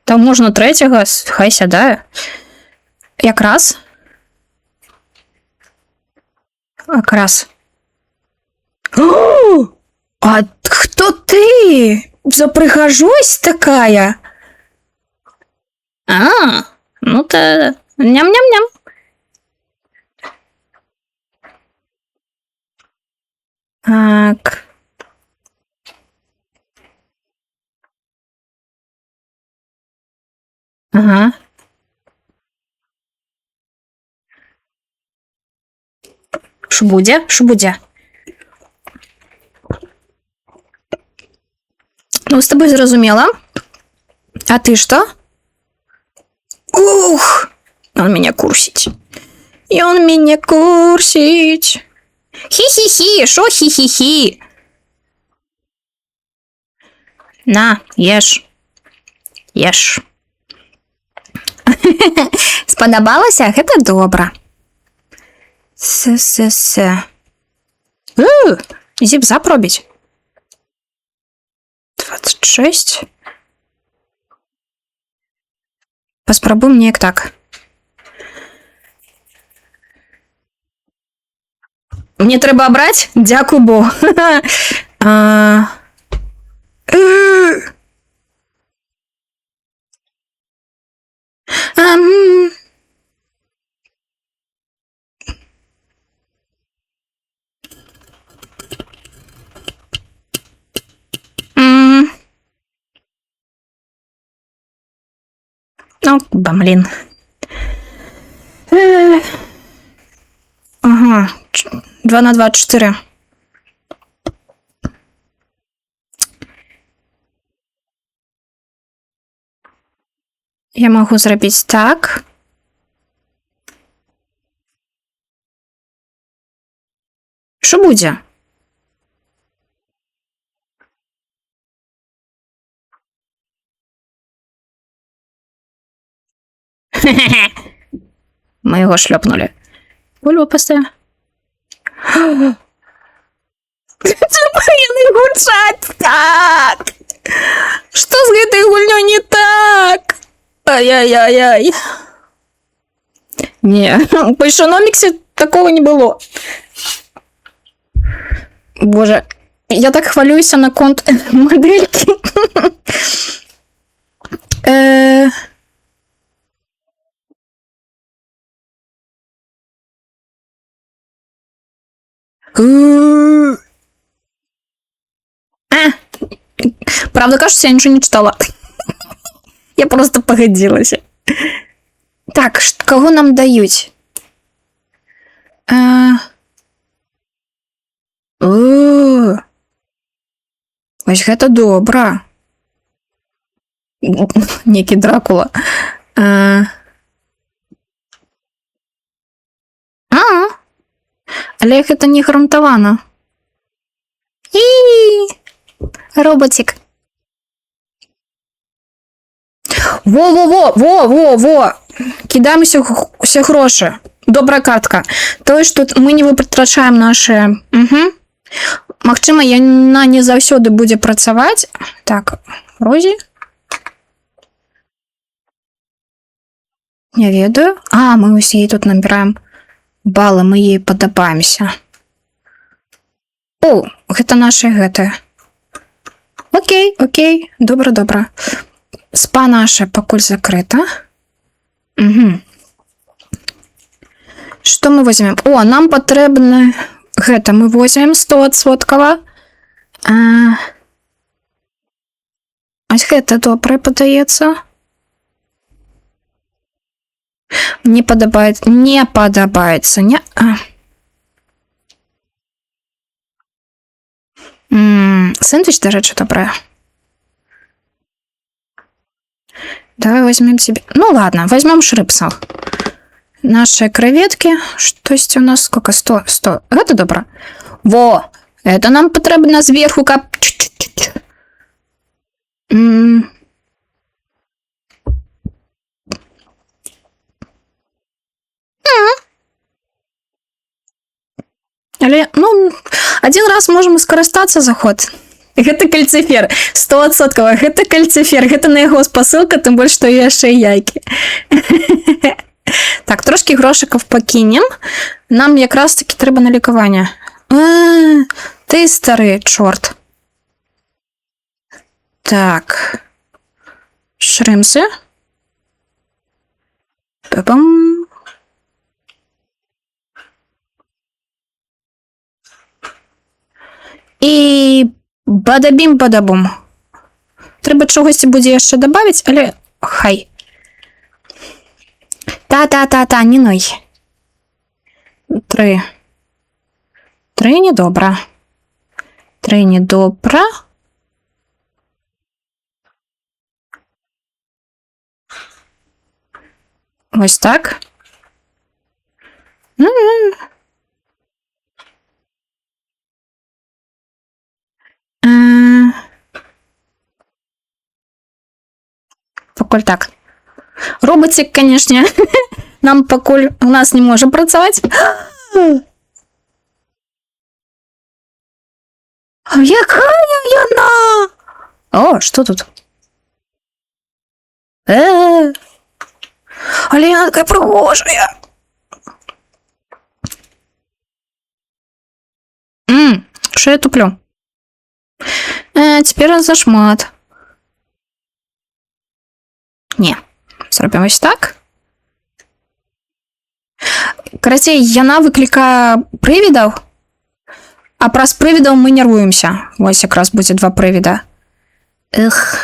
Там можна третього, хай сядає. Якраз. Якраз. О! А хто ти? За прихожусь такая? А, ну то ням-ням-ням. Так. Ага. Що буде? Що буде? Ну, с тобой зрозумела. А ты что? Ух! Он меня курсить. И он меня курсить. Хи-хи-хи, шо хи-хи-хи? На, ешь. Ешь. Сподобалося? Гэта добра. С. Зіп-зап робить. 26. Паспрабуем неяк так. Мне трэба браць? Дзякуй Богу. Ну, блин. Ага. 2 на 2, 4. Я могу зрабіць так. Що будзе? Мы его шлепнули. Бульбу поставим. Яны гучаць так! Што з гэтай гульнёй не так? Ай-яй-яй-яй. Не, по Ишономиксе такого не было. Боже, я так хвалююсь на конт модельки. Правда, кажется, я ничего не читала. Я просто погодилась. Так, кого нам дают? Ось гэта добра. Некі Дракула. Але гэта не гарантавана. Роботик. Во! Кидаем все гроши. Добрая картка. То есть тут мы не вытрачаем наши... Магчыма, яна не заўсёды будзе працаваць. Так, Розі. Не ведаю. Мы вось ей тут набираем баллы, мы ей падабаемся. О, гэта наши гэтыя. Окей, добра. Спа наша пакуль закрыта. Что мы возьмем? О, нам патрэбна гэта мы возьмем 100%. Ось гэта добра падаецца. Не падабаецца. Не. Сэндвіч, дарэчы, добрая. Давай возьмем себе... Ну ладно, возьмем шрипсов. Наши креветки. Штось у нас сколько? 100. Это добро. Во! Это нам потрібно зверху кап... Але, ну, один раз можем скарыстацца за ход. Гэта кальцифер. 100%. Гэта кальцифер. Гэта на яго спасылка, тым больш, што яшчэ яйкі. Так, трошки грошиков пакінем. Нам якраз таки трэба на лікаванне. Ты стары чорт. Так. Шрымсы. Па-пам. І бадабім-бадабум. Трэба чогосьці будзе яшчэ дабавіць, але хай. Та, не ной. 3. 3 недобра. 3 недобра. Ось так. Покуль так. Роботик, конечно, нам покуль у нас не можа працаваць. Якая яна? О, что тут? Але яна такая прыгожая. Что я туплю? Теперь зашмат. Не. Зробім ось так. Карацей, яна выклікае прывідаў, а праз прывідаў мы нервуемся. Вось якраз будзе 2 прывіда. Эх.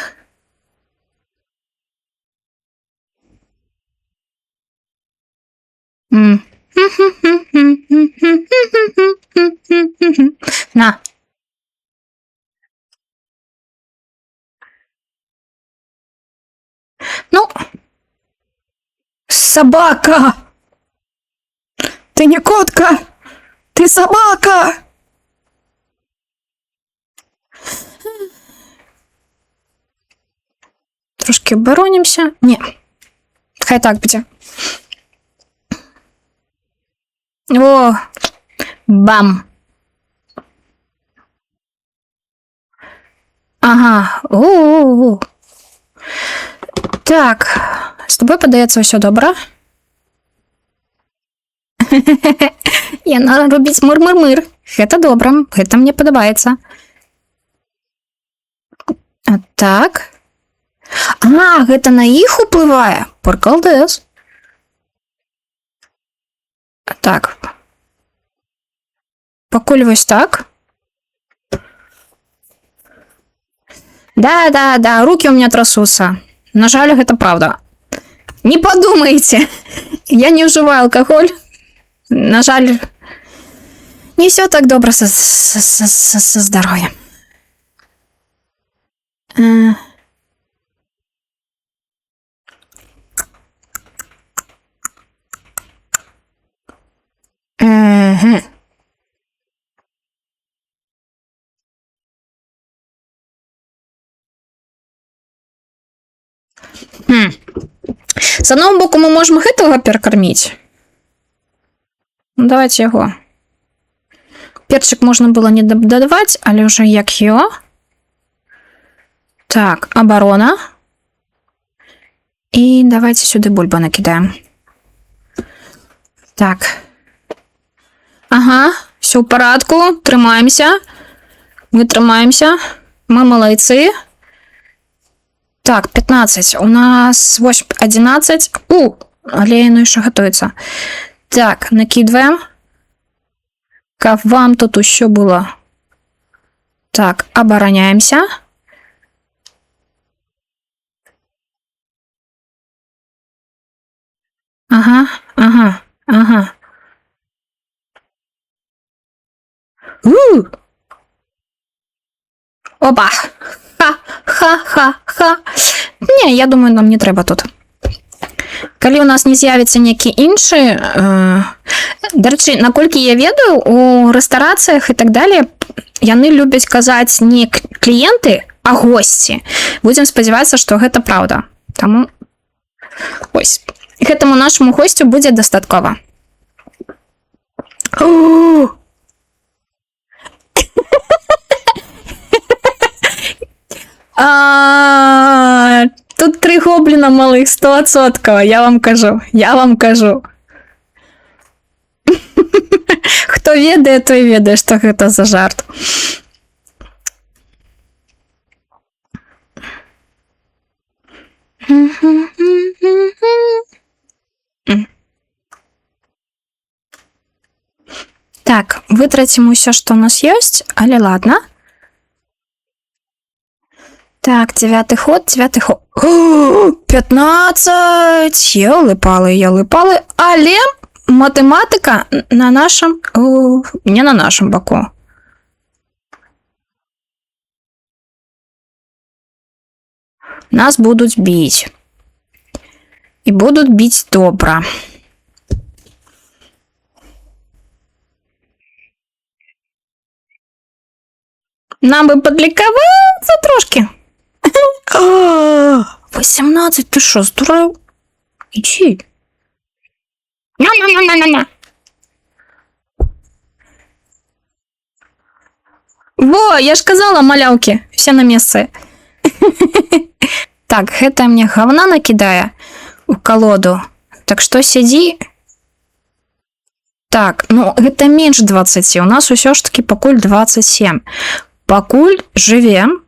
На. Ну, собака! Ты не котка! Ты собака! Трошки оборонимся. Не. Хай так буде. О! Бам! Ага. О-о-о. Так, з тобою, подається, все добре. Яна робіць мур-мур-мур. Гэта добра, гэта мне падабаецца. А так. Гэта на іх уплывае? Прыкалдэс. Так. Пакуль вось так. Да, руки у меня трясутся. На жаль, это правда. Не подумайте. Я не уживаю алкоголь. На жаль, не все так добро со здоровьем. З одного боку мы можем гэтага перакарміць. Ну, давайте яго. Перчик можна было не дадаваць, але ўжо як ё. Так, оборона. І давайте сюды бульба накидаем. Так. Ага, все в порядку. Трымаемся. Мы трымаемся. Мы молодцы. Так, 15. У нас 8, 11. Але яно еще готовится. Так, накидываем. Как вам тут еще было? Так, обороняемся. Ага. Опа! Ха-ха-ха-ха. Не, я думаю, нам не трэба тут. Калі у нас не з'явіцца некі іншы, дарэчы, наколькі я ведаю, у рэстарацыях і так далее яны любяць казаць не кліенты, а госці. Будзем спадзявацца, што гэта праўда. Таму ось, гэтаму нашаму госцю будзе дастаткова. Тут 3 гобліна малых, 100%, я вам кажу. Хто ведае, той ведае, што гэта за жарт. Так, вытрацім усё, што ў нас ёсць, але ладно. Так, 9 ход. 15! Ёлы-палы, але матэматыка на нашым... не на нашым баку. Нас будуць біць. І будуць біць добра. Нам бы подліковаться трошки. 18, ты що, здурав? Іди. На. Во, я ж казала, малявки, все на месте. Так, гэта мне говна накидае у колоду. Так что сиди. Так, ну гэта менш 20, у нас усё ж таки пакуль 27. Пакуль жывем.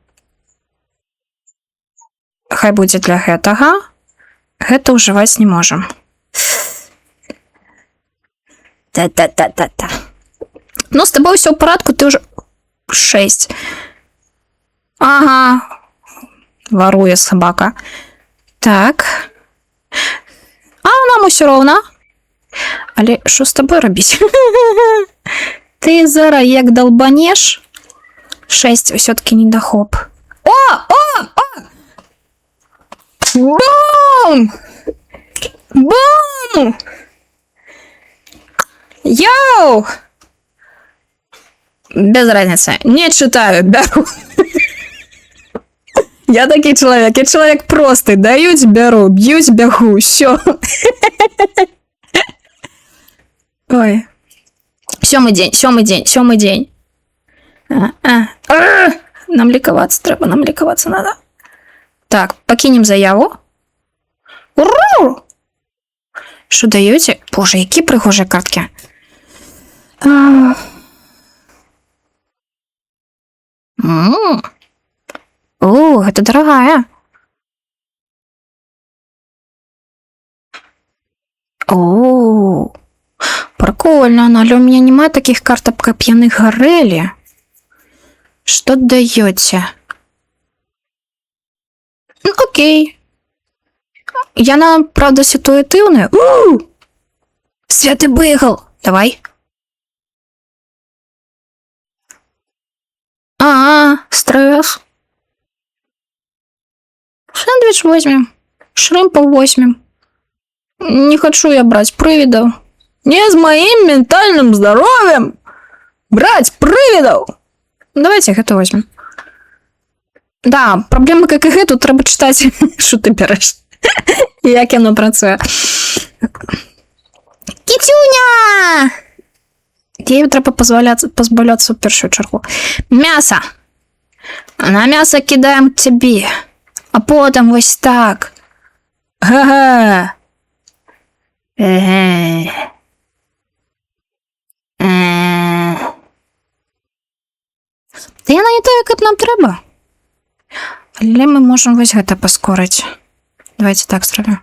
Хай будзе для гэтага. Гэта ўжываць не можам. Та-та-та-та-та. Ну, з тобой ўсё ў парадку, ты ўжо... 6. Ага. Воруе собака. Так. А нам усё роўна. Але што з тобой рабіць? Ты зара як долбанеш? 6 все-таки недохоп. О! Бум! Бум! Йоу! Без разницы. Не читаю, беру. Я такий человек. Я человек простый. Дают, беру. Бьют, бегу. Все. Ой. Сёмый день. Нам лікавацца трэба, нам лікавацца надо. Так, пакінем заяву. Уру! Што даёце? Боже, які прыгожыя карткі. О, гэта дарагая. О, прикольно, але у меня нема таких карток, каб яны гарэлі. Что даёте? Ну, окей. Яна, правда, ситуативная. Святый быгл. Давай. Стресс. Сэндвич возьмем. Шримпов возьмем. Не хочу я брать привидов. Не с моим ментальным здоровьем брать привидов. Давайте гэта возьмем. Да, проблема ККГ, тут треба читать, що ти береш. Як яно працює. Кітюня! Їй треба позбавлятися в першу чергу. М'ясо. На м'ясо кидаємо тобі. А потім ось так. Га-га. Та я не знаю, як нам треба. Але ми можемо ось гэта паскорить. Давайте так зробимо.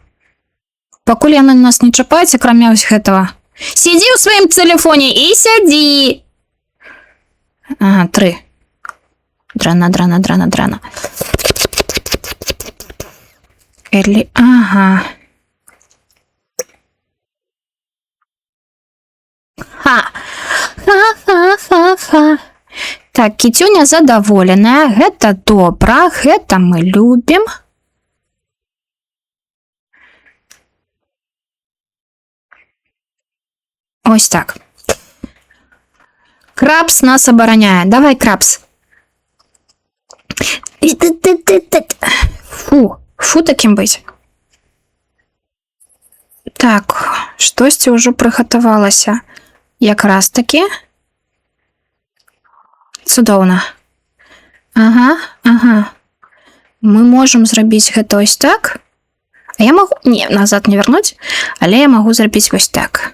Пакуль яны нас не чапаюць, кроме ось гэтага. Сиди в своем телефоне и сиди. Ага, 3. Драна. Элли, ага. Ха. Так, кітюня задоволеная. Гэта добра, гэта мы любім. Ось так. Крабс нас обороняє. Давай, Крабс. Фу таким бить. Так, щось уже приготувалося. Якраз таки. Цудоўна. Ага. Мы можем зрабіць гэта ось так. А я могу... Не, назад не вернуть. Але я могу зрабіць ось так.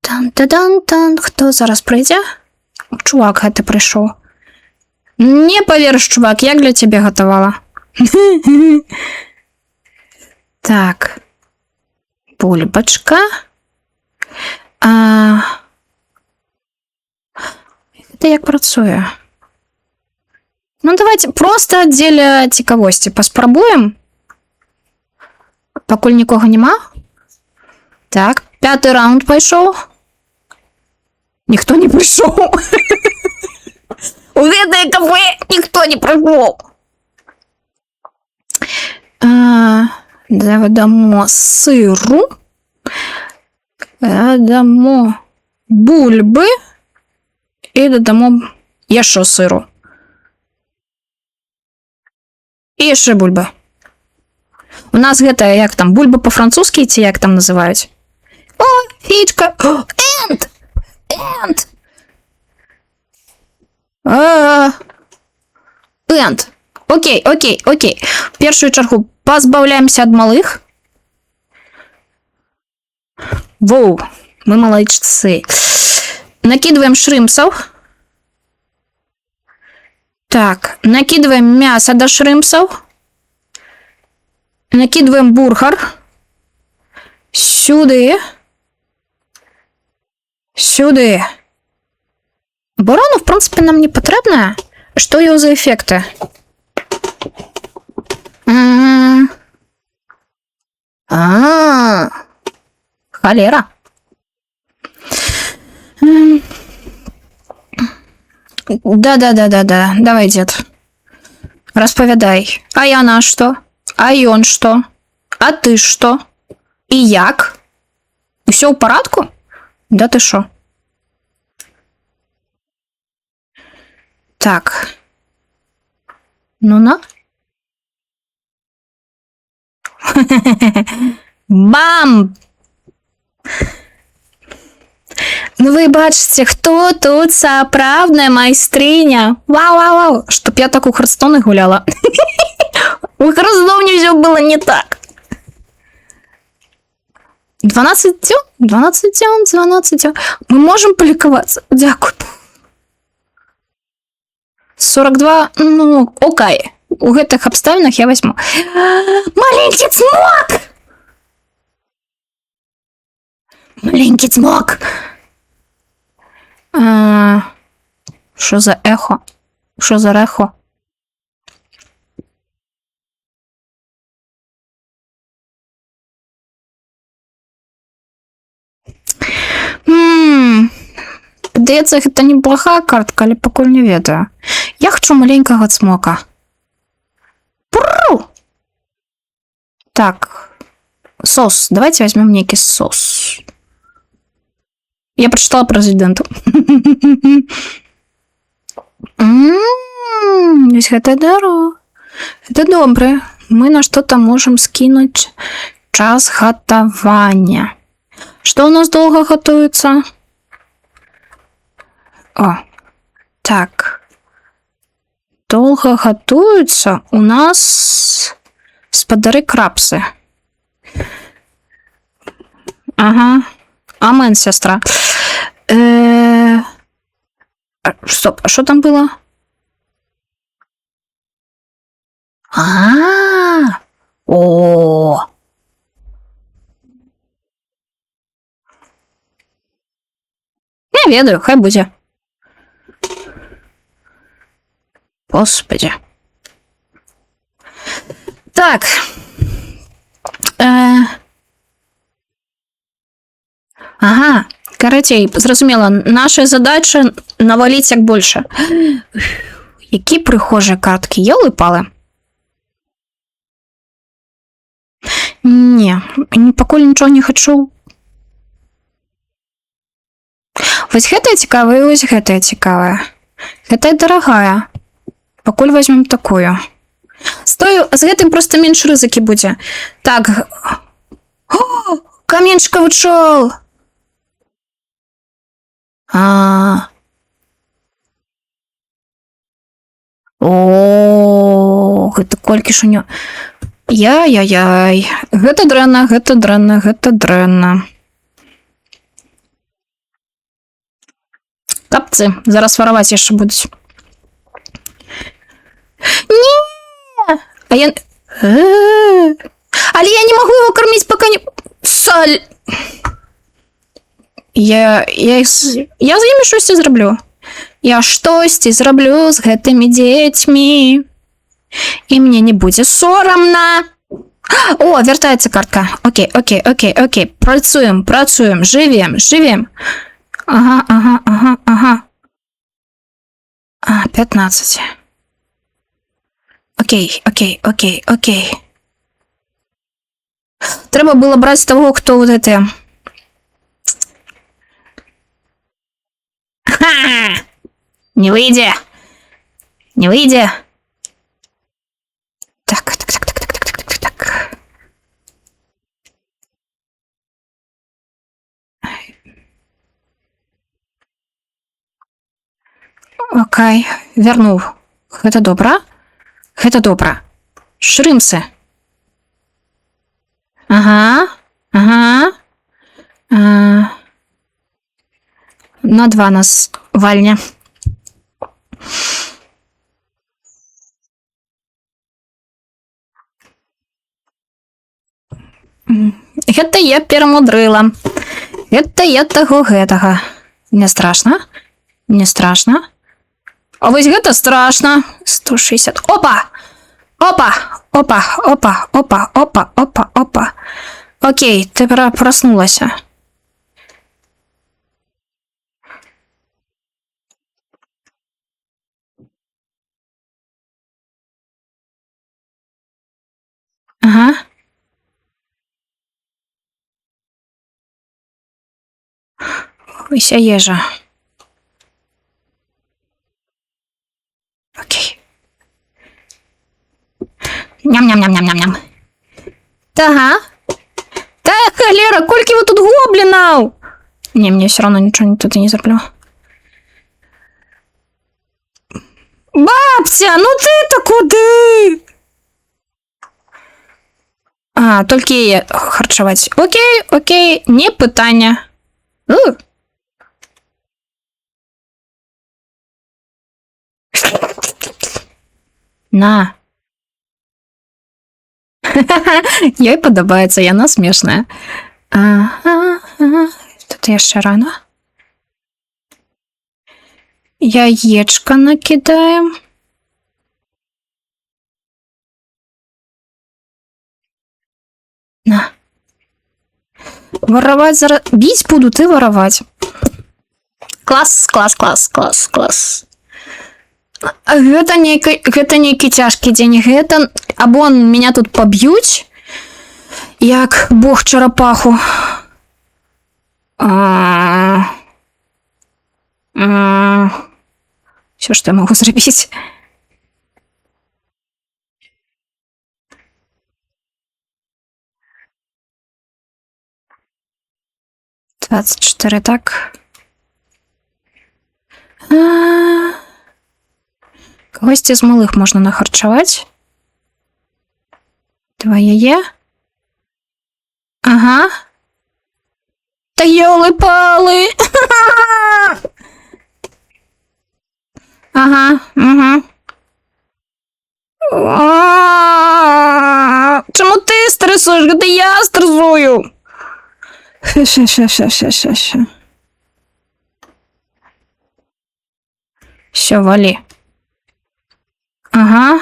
Тан-та-дан-тан. Хто зараз прийде? Чувак гэта прийшов. Не поверишь, чувак, як для тебе готовала. Так. Бульбочка. Это як працює? Ну, давайте просто дзеля цікавості паспрабуем. Пакуль нікога нема. Так, 5-й раунд пайшоў. Ніхто не прыйшоў. У гэтае кафе ніхто не прыйшоў. Додамо сыру. Додамо бульбы. І додамо яшчэ сыру. І яшчэ бульбы. У нас гэта, як там, бульба по-французски, ці як там называюць? О, фічка! Энд! Энд! Энд! Окей. В першую чаргу пазбаўляемся ад малых. Воу, мы малайчцы. Накидываем шримпсов. Так, накидываем мясо до шримпсов. Накидываем бургер. Сюды. Оборона, в принципе, нам не потрібна. Что його за эффекты? Холера. Да. Давай, дед. Расповядай. А яна что? А ён что? А ты что? И як? Усё ў парадку? Да ты шо? Так. Ну на. Бам! Ну вы бачыце, хто тут сапраўдная майстрыня? Вау! Чтоб я так у Хардстоуне гуляла. У Хардстоуне всё было не так. 12. Мы можем поликоваться. Дякую. 42. Ну, окей. У гэтых абставінах я возьму. Маленький цмок! Маленький цмок! Що за ехо? Що за рехо? Здаецца, гэта неплохая картка, але пакуль не ведаю. Я хочу маленькага цмока. Пру! Так. Сос. Давайте возьмем некий сос. Я прочитала про президента. Это здорово. Это добре. Мы на что-то можем скинуть час готования. Что у нас долго готовится? О, так. Долго готовится у нас спадары крабсы. Ага. Амен, сестра. Стоп, а что там было? О. Не ведаю, хай будзе. Господи. Так. Ага, карацей, зразумела, наша задача наваліць як больше. Які прыхожыя карткі, ёлы-палы. Не, пакуль нічого не хачу. Вось гэтая цікавая, і вось гэтая цікавая. Гэтая дарагая. Пакуль возьмем такую. Стою, з гэтым проста менш рызыкі будзе. Так. О, каменьчыкавы чол! О, гэта колькі ж у него. Яй-яй-яй. Гэта дрэнна, гэта дрэнна, гэта дрэнна. Капцы, зараз вараваць яшчэ будуць. Не! А я... Але я не магу его корміць, пока не... Саль! Я з імі штосьці зраблю. Я штосьці зраблю з гэтымі дзецьмі. І мне не будзе сорамна. О, вяртаецца картка. Окей. Працуем, жывем. Ага. 15. Окей. Трэба было браць того, хто вот это... Ха! Не выйдзе. Так. Окей, вярнуў. Гэта добра. Шрымсы. Ага. На 2 нас вальня. Гэта я перамудрыла. Гэта я таго гэтага. Не страшна. А вось гэта страшна. 160. Опа. Окей, ты проснулася. Ага. Уся ежа. Окей. Ням. Ага. Та холера, колькі вы тут гоблінаў? Не, мне все равно ничего тут и не заплю. Бабця, ну ты-то куды? А, толькі яе харчаваць. Окей, не пытання. На. Ёй падабаецца, яна смешная. Ага. Тут яшчэ рано. Яечко накидаем. На. Воровать зараз... Бить будут и воровать. Класс. Гэта нейкі цяжкі дзень. Гэта... Або меня тут поб'юць, як бог чарапаху. Все, что я могу зрабіць. $24, так. Когосьці з малых можна нахарчаваць. 2 яе. Ага. Та ёлы-палы! Ага. Чому ти стресуєш? Гэта я стресую. Ща. Все, вали. Ага.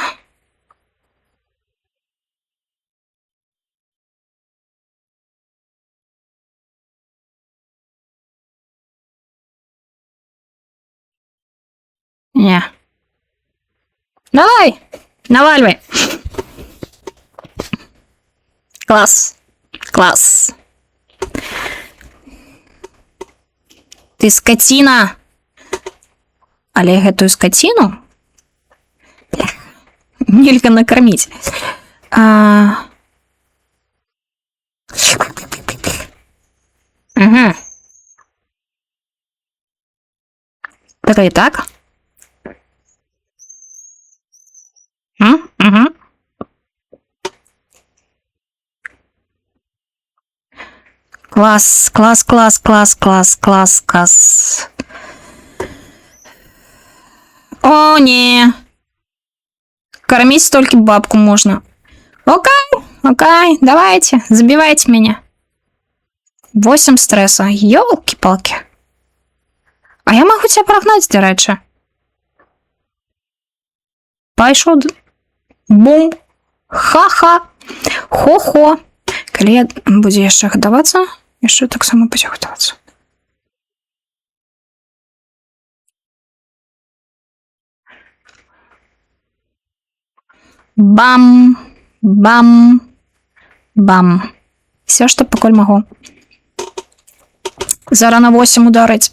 Не. Давай, наваливай. Класс. Класс. Ты скотина. Але гэтую скотину нельга накормить. Угу. Так и так. Угу. Класс, класс, класс, класс, класс, класс, класс. О, не. Кормить столько бабку можно. Окей, окей, давайте, забивайте меня. 8 стресса. Ёлки-палки. А я могу тебя прогнать, до речі. Пайшов. Бум. Ха-ха. Хо-хо. Коли я буду яшчэ гадавацца, яшчэ так само будзе гадавацца. Бам. Бам. Бам. Все, что поколь могу. Зараз на 8 ударить.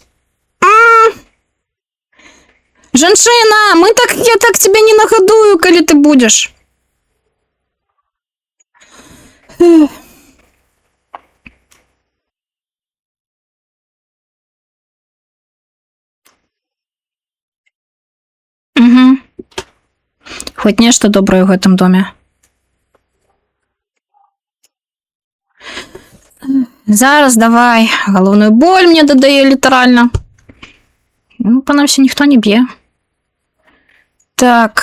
Жанчына, я так тебя не нагадую, коли ты будешь. Угу. Хоть нечто доброе в этом доме. Зараз давай. Головную боль мне додає літерально. Ну, по нам все ніхто не б'є. Так.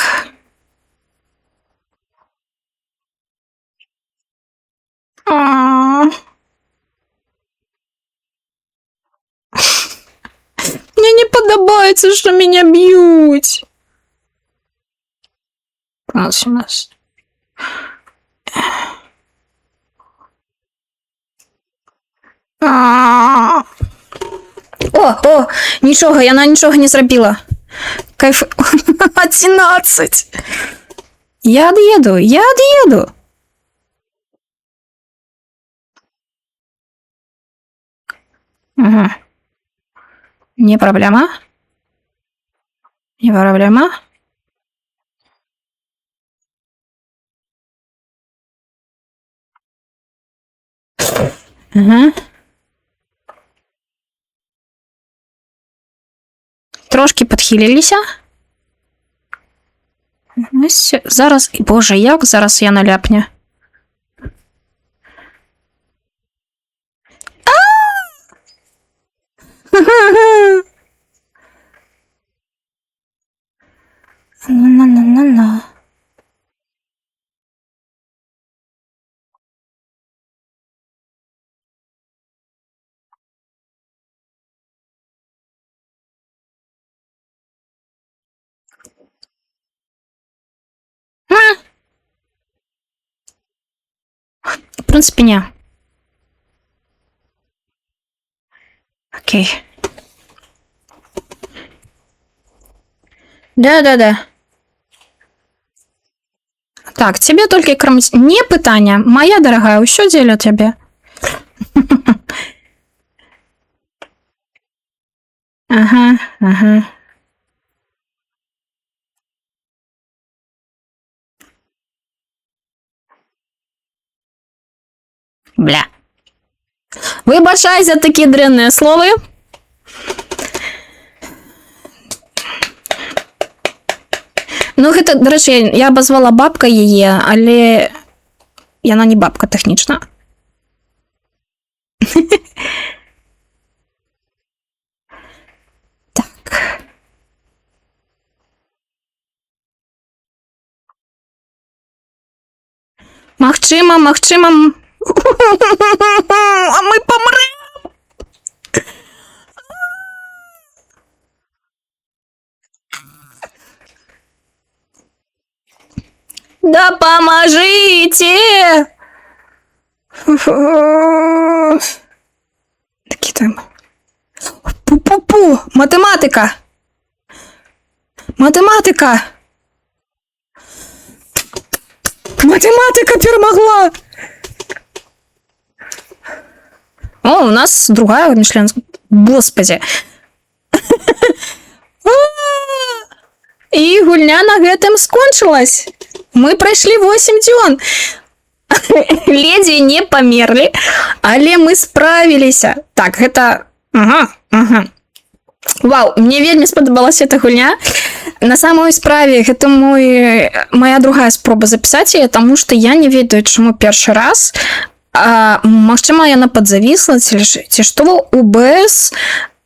Мне не подобається, що мене б'ють. У нас. О, нічого, я нічого не зробила. Кайф. 11. Я отъеду. Угу. Не проблема. Угу. Трошки підхилилися. Зараз, боже, як зараз я наляпню. На-на-на-на-на. В принципе, не. Окей. Да. Так, тебе только кормить. Не питання. Моя дорогая, усё делю тебе. Ага. Бля. Вибачай за такі дрянні слови. Ну, гэта, до речі, я обозвала бабка її, але вона не бабка технічна. Так. Магчыма. А мы помрем. Да поможите! Такі там. Пу-пу-пу! Математика! Математика перемогла! О, у нас другая Мишлен. Господи. І гульня на гэтым скончылась. Мы прайшлі 8 дзён. Ледзьве не памерлі, але мы справіліся. Так, гэта... Ага. Вау, мне вельмі спадабалася эта гульня. На самой справе, гэта моя другая спроба запісаць яе, таму што я не ведаю, чаму першы раз. Магчыма, яна падзавісла, ці што, УБС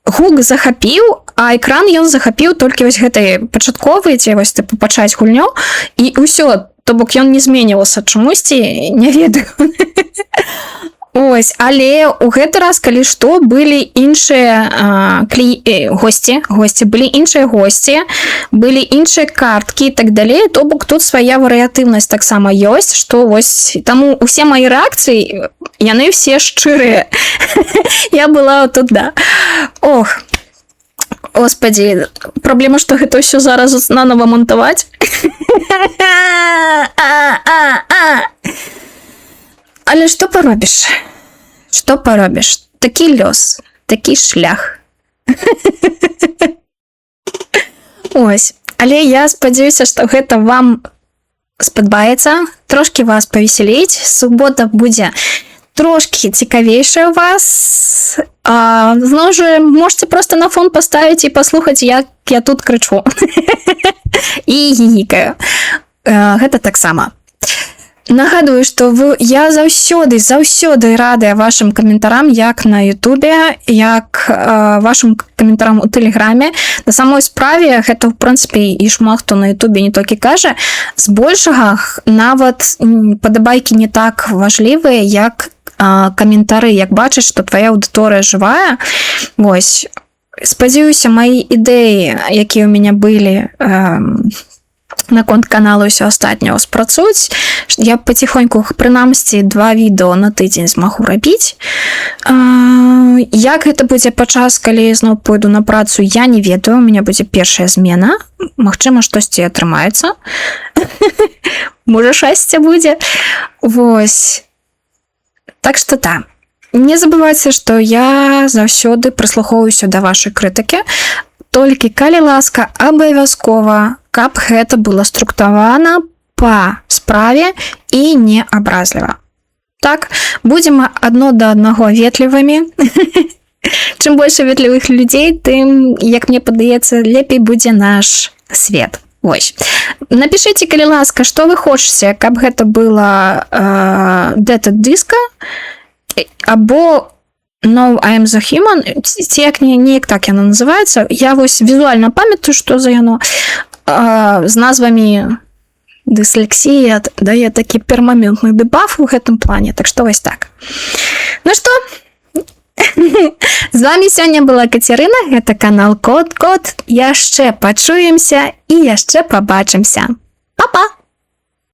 гук захапіў, а экран ён захапіў толькі вось гэтай пачатковай, ці вось тыпу пачаць гульню, і ўсё, то бок ён не зменілася чамусьці, не ведаю. Ось, але ў гэты раз, калі што, былі іншыя госці, былі іншыя госці, былі іншыя карткі і так далей, то бок тут свая варыятыўнасць таксама ёсць, што вось, таму усе мае рэакцыі, яны все шчырыя. Я была тут, да. Ох, господи, праблема, што гэта ўсё зараз нанова монтаваць. Але што паробіш? Што паробіш? Такі лёс, такі шлях. Ось, але я спадзяюся, што гэта вам спадабаецца, трошкі вас павесяліць, субота будзе трошкі цікавейшая у вас. Зноў жа, можете просто на фон паставіць і паслухаць, як я тут крычу. І гігікаю. Гэта таксама. Нагадую, што я заўсёды радая вашым каментарам, як на Ютубе, як вашым каментарам у Тэлеграме. На самой справе, гэта, в прынцыпе, і шмат хто на Ютубе не толькі кажа, збольшага нават падабайкі не так важлівыя, як каментары, як бачыць, што твая аўдыторыя жывая. Вось. Спадзяюся, маі ідэі, якія ў мяне былі наконт каналу ўсё астатняго спрацуюць. Я паціхоньку, прынамсі, 2 відэо на тыдзень змагу рабіць. Як гэта будзе падчас, калі зноў пойду на працу, я не ведаю. У мяне будзе першая змена. Магчыма, штосьці атрымаецца. Можа, шчасце будзе. Вось. Так што так. Не забывайце, што я заўсёды прыслухоўваюся да вашай крытыкі. Толькі, калі ласка, абавязкова, каб гэта было структавана па справе і не абразліва. Так, будзем адно да аднаго ветлівымі. Чым больше ветлівых людзей, тым, як мне падаецца, лепей будзе наш свет. Вось. Напішыце, калі ласка, што вы хочаце, каб гэта была дата-дыска, або No, I am the human, ці як неяк так яно называецца. Я вось візуальна памятаю, што за яно. З назвамі дыслексія дае такі перманентны дэбаф у гэтым плане. Так што вось так. Ну што? З вами сёння была Кацярына, гэта канал Кот. Яшчэ пачуемся і яшчэ пабачымся. Па-па!